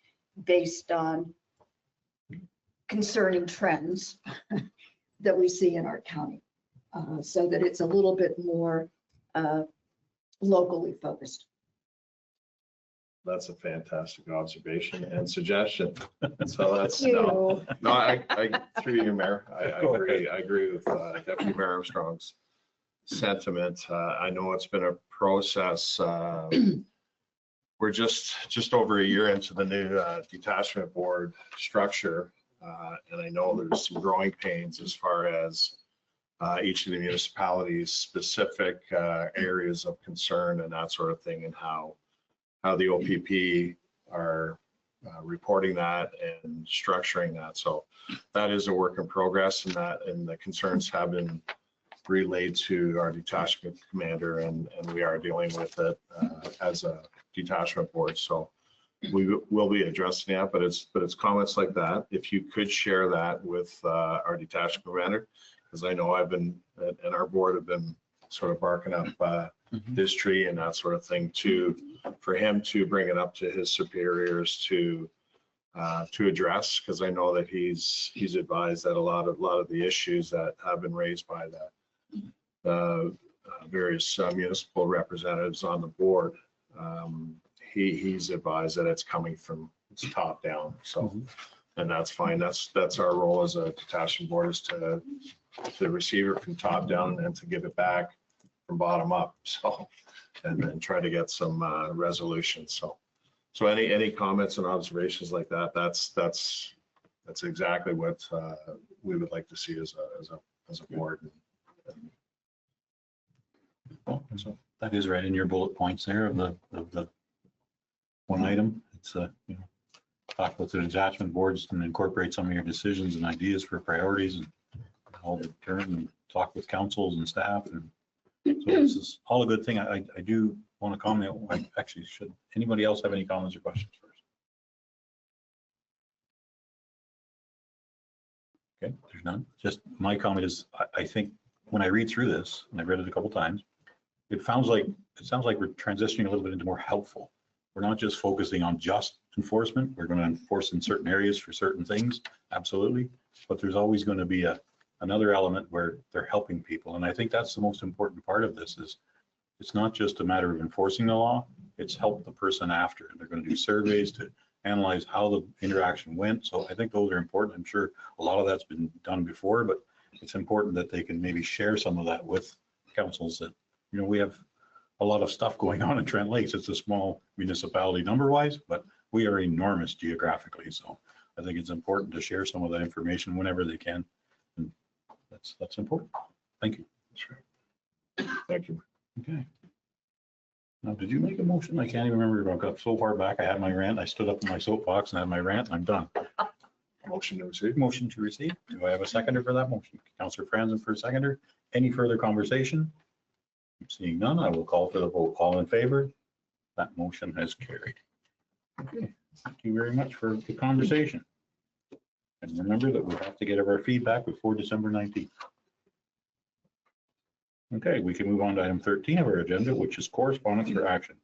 based on concerning trends that we see in our county, so that it's a little bit more locally focused. That's a fantastic observation and suggestion. So that's, Thank no, you. no, I through you, Mayor. I agree with Deputy Mayor Armstrong's sentiment. I know it's been a process. We're just over a year into the new detachment board structure. And I know there's some growing pains as far as each of the municipalities' specific areas of concern and that sort of thing, and how the OPP are reporting that and structuring that. So that is a work in progress, and the concerns have been relayed to our detachment commander, and we are dealing with it as a detachment board. So we will be addressing that, but it's comments like that. If you could share that with our detachment commander, because I know I've been, and our board have been sort of barking up tree and that sort of thing for him to bring it up to his superiors to address, because I know that he's advised that a lot of the issues that have been raised by the various municipal representatives on the board, he's advised that it's coming from top down. So, and that's fine. That's our role as a detachment board, is to receive it from top down and to give it back from bottom up. So, and then try to get some resolution. So any comments and observations like that, that's exactly what we would like to see as a board. Well, so that is right in your bullet points there of the one item. It's talk with the detachment boards and incorporate some of your decisions and ideas for priorities and all the turn and talk with councils and staff. And so this is all a good thing. I do want to comment. I actually should. Anybody else have any comments or questions first? Okay, there's none. Just my comment is, I think when I read through this, and I've read it a couple times, it sounds like we're transitioning a little bit into more helpful. We're not just focusing on just enforcement. We're going to enforce in certain areas for certain things, absolutely. But there's always going to be another element where they're helping people. And I think that's the most important part of this is it's not just a matter of enforcing the law, it's help the person after. They're going to do surveys to analyze how the interaction went. So I think those are important. I'm sure a lot of that's been done before, but it's important that they can maybe share some of that with councils that, we have a lot of stuff going on in Trent Lakes. It's a small municipality number-wise, but we are enormous geographically. So I think it's important to share some of that information whenever they can. And that's important. Thank you. That's right. Thank you. Okay. Now, did you make a motion? I can't even remember. I got so far back. I had my rant. I stood up in my soapbox and had my rant. And I'm done. Motion to receive. Motion to receive. Do I have a seconder for that motion? Councillor Franzen for a seconder. Any further conversation? Seeing none, I will call for the vote. All in favor? That motion has carried. Okay. Thank you very much for the conversation. And remember that we have to get our feedback before December 19th. Okay, we can move on to item 13 of our agenda, which is correspondence for action.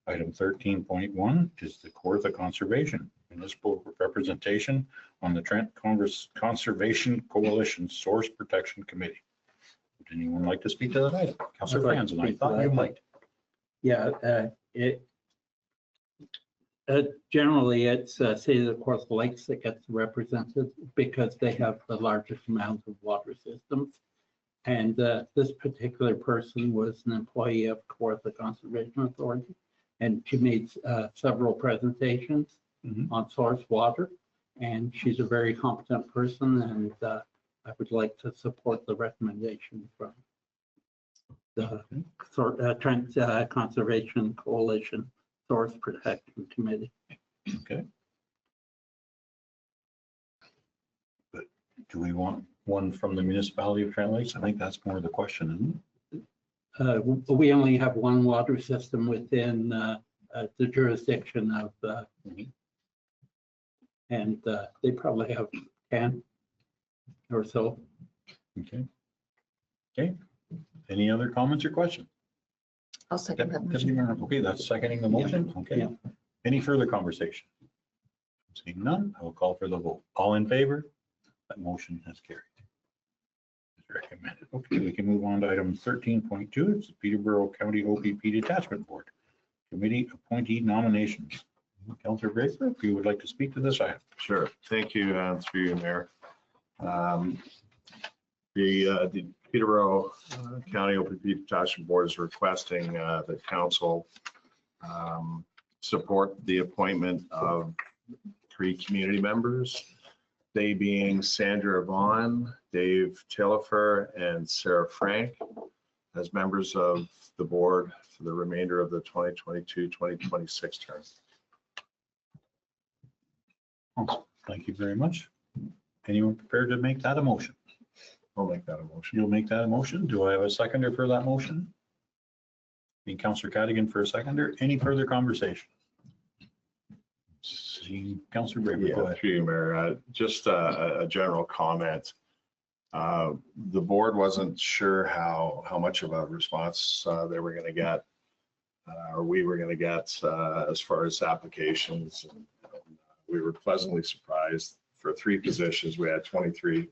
Item 13.1 is the Kawartha Conservation Municipal Representation on the Trent Conservation Coalition Source Protection Committee. Would anyone like to speak to that item? Councillor Franzen, I thought you might. Yeah, generally it's City of Kawartha Lakes that gets represented because they have the largest amount of water systems. And this particular person was an employee of Kawartha Conservation Authority, and she made several presentations on source water. And she's a very competent person, and I would like to support the recommendation from the Trent Conservation Coalition Source Protection Committee. Okay. But do we want one from the municipality of Trent Lakes? I think that's more the question, isn't it? We only have one water system within the jurisdiction of, and they probably have 10 or so. Okay. Okay. Any other comments or questions? I'll second that motion. Okay, that's seconding the motion. Okay. Yeah. Any further conversation? Seeing none, I will call for the vote. All in favor? That motion has carried. As recommended. Okay, we can move on to item 13.2. It's the Peterborough County OPP Detachment Board Committee Appointee Nominations. Councillor Graper, if you would like to speak to this item. Sure. Thank you, through you, Mayor. The Peterborough County OPP Detachment Board is requesting that council support the appointment of 3 community members, they being Sandra Vaughn, Dave Tillefer, and Sarah Frank as members of the board for the remainder of the 2022-2026 term. Awesome. Thank you very much. Anyone prepared to make that a motion? I'll make that a motion. You'll make that a motion. Do I have a seconder for that motion? Being Councillor Cadigan for a seconder. Any further conversation? Seeing Councillor Braber, go ahead. Through you, Mayor. Just a general comment. The board wasn't sure how much of a response they were going to get, or we were going to get as far as applications. And we were pleasantly surprised. For 3 positions, we had 23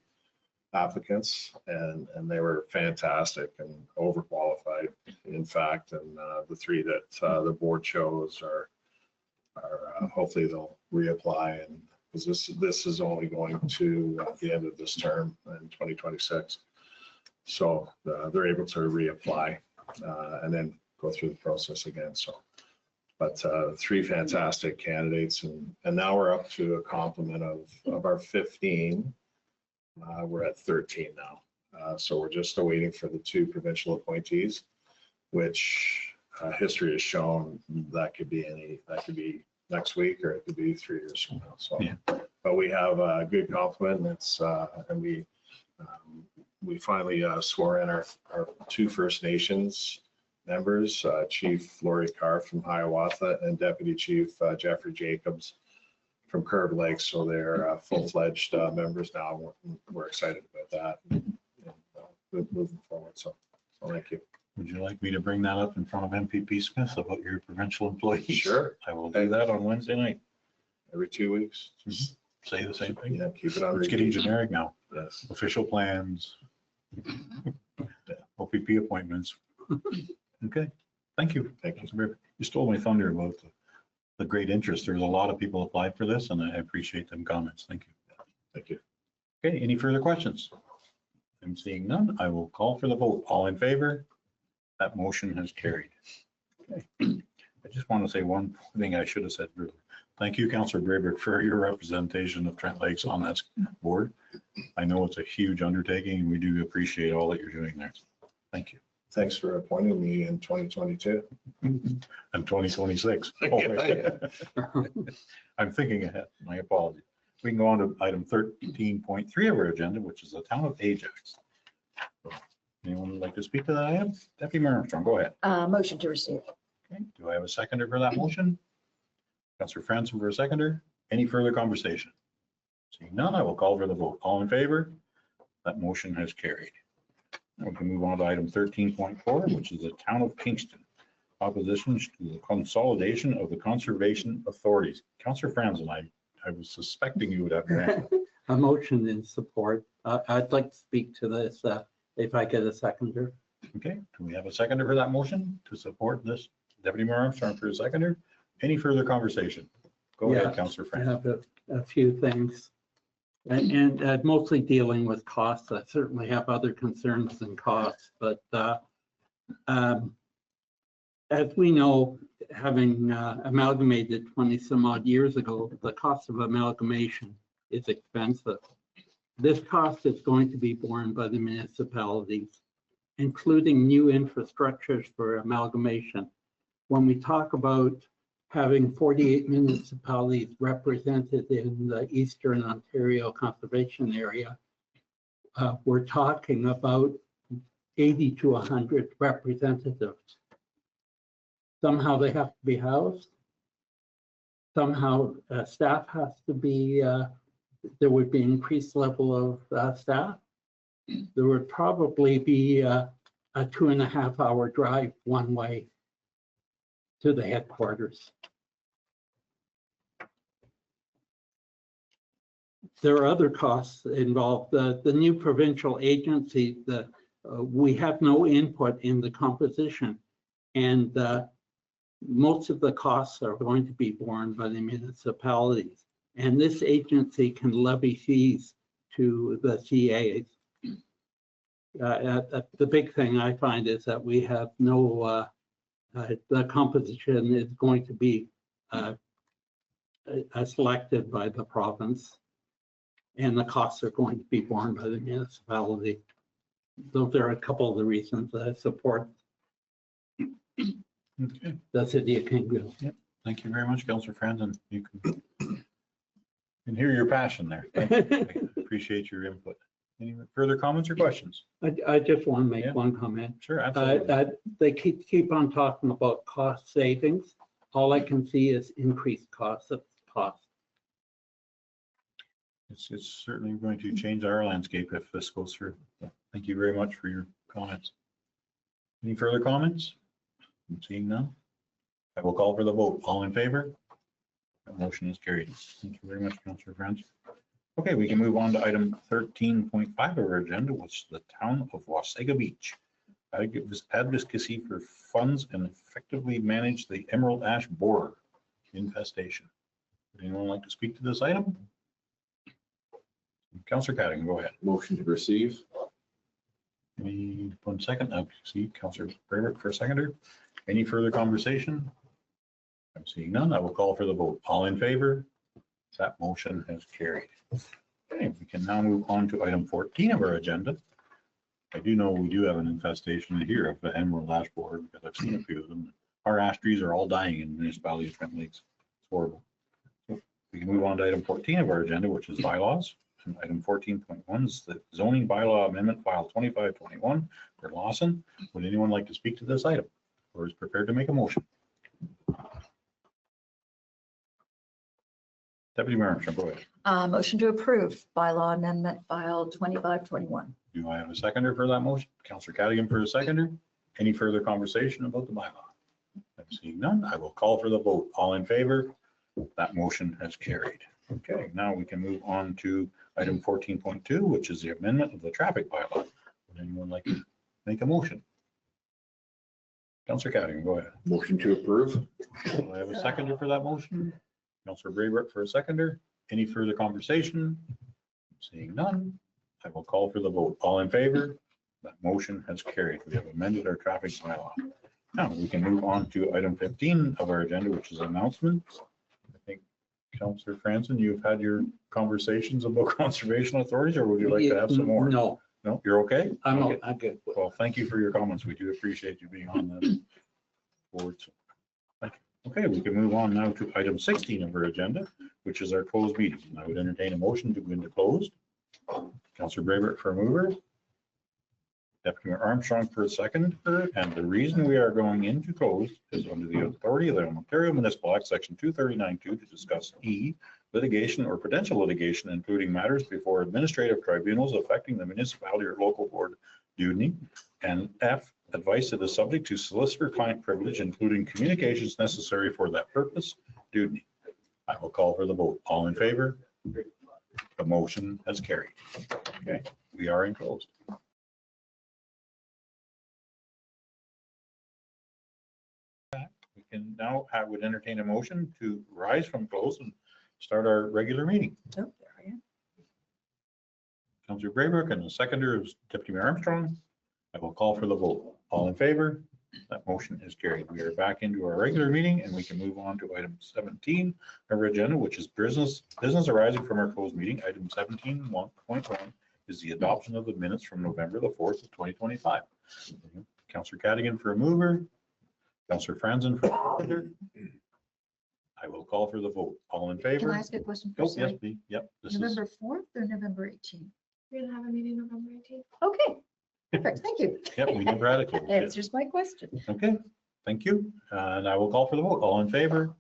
applicants, and they were fantastic and overqualified, in fact. And the 3 that the board chose are hopefully they'll reapply, and because this is only going to the end of this term in 2026. So they're able to reapply and then go through the process again. So, but 3 fantastic candidates, and now we're up to a complement of our 15. We're at 13 now. So we're just awaiting for the 2 provincial appointees, which history has shown that could be next week, or it could be 3 years from now. So, yeah. But we have a good complement, and it's and we finally swore in our 2 First Nations members, Chief Lori Carr from Hiawatha and Deputy Chief Jeffrey Jacobs from Curve Lake. So they're full-fledged members now. We're excited about that and moving forward. So thank you. Would you like me to bring that up in front of MPP Smith about your provincial employees? Sure. I will do that on Wednesday night. Every 2 weeks. Just say the same thing. Yeah, keep it on. It's getting generic now. Yes. Official plans. OPP appointments. Okay, thank you. Thank you. You stole my thunder about the great interest. There's a lot of people applied for this, and I appreciate them comments. Thank you. Thank you. Okay, any further questions? I'm seeing none. I will call for the vote. All in favor? That motion has carried. Okay. I just want to say one thing I should have said earlier. Thank you, Councillor Braybrick, for your representation of Trent Lakes on that board. I know it's a huge undertaking, and we do appreciate all that you're doing there. Thank you. Thanks for appointing me in 2022. And 2026. Oh, I'm thinking ahead. My apologies. We can go on to item 13.3 of our agenda, which is the town of Ajax. Anyone would like to speak to that item? Deputy Mayor Armstrong, go ahead. Motion to receive. Okay. Do I have a seconder for that motion? Councillor Franson for a seconder. Any further conversation? Seeing none, I will call for the vote. All in favor? That motion has carried. Now we can move on to item 13.4, which is the town of Kingston. Opposition to the consolidation of the conservation authorities. Councillor Franson, I was suspecting you would have your hand. A motion in support. I'd like to speak to this if I get a seconder. Okay, do we have a seconder for that motion to support this? Deputy Mayor Armstrong for a seconder. Any further conversation? Go ahead, Councillor I Franson. have a few things. And mostly dealing with costs. I certainly have other concerns than costs, but as we know, having amalgamated 20 some odd years ago, the cost of amalgamation is expensive. This cost is going to be borne by the municipalities, including new infrastructures for amalgamation. When we talk about having 48 municipalities represented in the Eastern Ontario Conservation Area, we're talking about 80 to 100 representatives. Somehow they have to be housed. Somehow staff has to be, there would be increased level of staff. There would probably be a 2.5-hour drive one way to the headquarters. There are other costs involved. The new provincial agency, we have no input in the composition, and most of the costs are going to be borne by the municipalities. And this agency can levy fees to the CAs. The big thing I find is that we have no, the composition is going to be selected by the province, and the costs are going to be borne by the municipality. Those are a couple of the reasons that I support the city of Kingston. Yep. Thank you very much, Councillor Franson. You can hear your passion there. I appreciate your input. Any further comments or questions? I just want to make one comment. Sure, absolutely. They keep on talking about cost savings. All I can see is increased costs of cost. It's certainly going to change our landscape if this goes through. Thank you very much for your comments. Any further comments? I'm seeing none. I will call for the vote. All in favor? That motion is carried. Thank you very much, Councillor Friends. Okay, we can move on to item 13.5 of our agenda, which is the town of Wasaga Beach. Advocacy for funds and effectively manage the emerald ash borer infestation. Would anyone like to speak to this item? Councillor Cadigan, go ahead. Motion to receive. Any 1 second? I see Councillor Braybrick for a seconder. Any further conversation? I'm seeing none. I will call for the vote. All in favor? That motion has carried. Okay, we can now move on to item 14 of our agenda. I do know we do have an infestation here of the emerald ash borer because I've seen a few of them. Our ash trees are all dying in the municipality of Trent Lakes. It's horrible. So we can move on to item 14 of our agenda, which is bylaws. And item 14.1 is the zoning bylaw amendment file 2521 for Lawson. Would anyone like to speak to this item or is prepared to make a motion? Deputy Mayor Armstrong, go ahead. Motion to approve bylaw amendment file 2521. Do I have a seconder for that motion? Councillor Cadigan for a seconder. Any further conversation about the bylaw? I'm seeing none. I will call for the vote. All in favor? That motion has carried. Okay, now we can move on to item 14.2, which is the amendment of the traffic bylaw. Would anyone like to make a motion? Councillor Cadigan, go ahead. Motion to approve. Do I have a seconder for that motion? Councillor Braybrick for a seconder. Any further conversation? Seeing none, I will call for the vote. All in favor? That motion has carried. We have amended our traffic bylaw. Now we can move on to item 15 of our agenda, which is announcements. I think Councillor Franzen, you've had your conversations about conservation authorities, or would you like to have some more? No, No, you're okay? Okay. I'm good. Well, thank you for your comments. We do appreciate you being on the board. So, thank you. Okay, we can move on now to item 16 of our agenda, which is our closed meeting. I would entertain a motion to go into closed. Councillor Braybrick for a mover. Deputy Mayor Armstrong for a second. And the reason we are going into closed is under the authority of the Ontario Municipal Act, Section 239.2, to discuss E, litigation or potential litigation, including matters before administrative tribunals affecting the municipality or local board duty, and F, advice that is subject to solicitor-client privilege, including communications necessary for that purpose, duty. I will call for the vote. All in favor? The motion has carried. Okay, we are in closed. We can now, I would entertain a motion to rise from close and start our regular meeting. Oh, there I am. Councillor Braybrick and the seconder is Deputy Mayor Armstrong. I will call for the vote. All in favor? That motion is carried. We are back into our regular meeting and we can move on to item 17 of our agenda, which is business arising from our closed meeting. Item 17.1 is the adoption of the minutes from November the 4th of 2025. Councillor Cadigan for a mover. Councillor Franzen for a seconder. I will call for the vote. All in favor? Can I ask a question? Oh, first? yes, please. Yep. This is November 4th or November 18th? We're gonna have a meeting November 18th. Okay, perfect, thank you. Yep, we never had a close. That answers my question. Okay, thank you. And I will call for the vote. All in favor?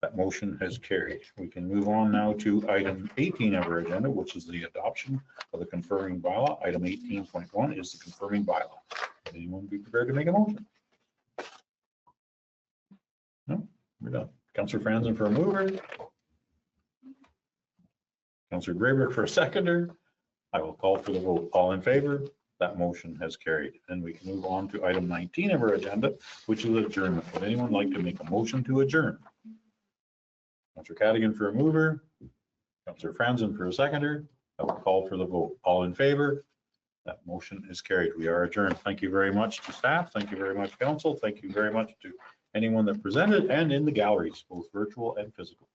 That motion has carried. We can move on now to item 18 of our agenda, which is the adoption of the confirming bylaw. Item 18.1 is the confirming bylaw. Would anyone be prepared to make a motion? No, we're done. Councillor Franzen for a mover. Councillor Braybrick for a seconder. I will call for the vote. All in favor? That motion has carried. And we can move on to item 19 of our agenda, which is adjournment. Would anyone like to make a motion to adjourn? Councillor Cadigan for a mover. Councillor Franzen for a seconder. I will call for the vote. All in favor? That motion is carried. We are adjourned. Thank you very much to staff. Thank you very much, council. Thank you very much to anyone that presented and in the galleries, both virtual and physical.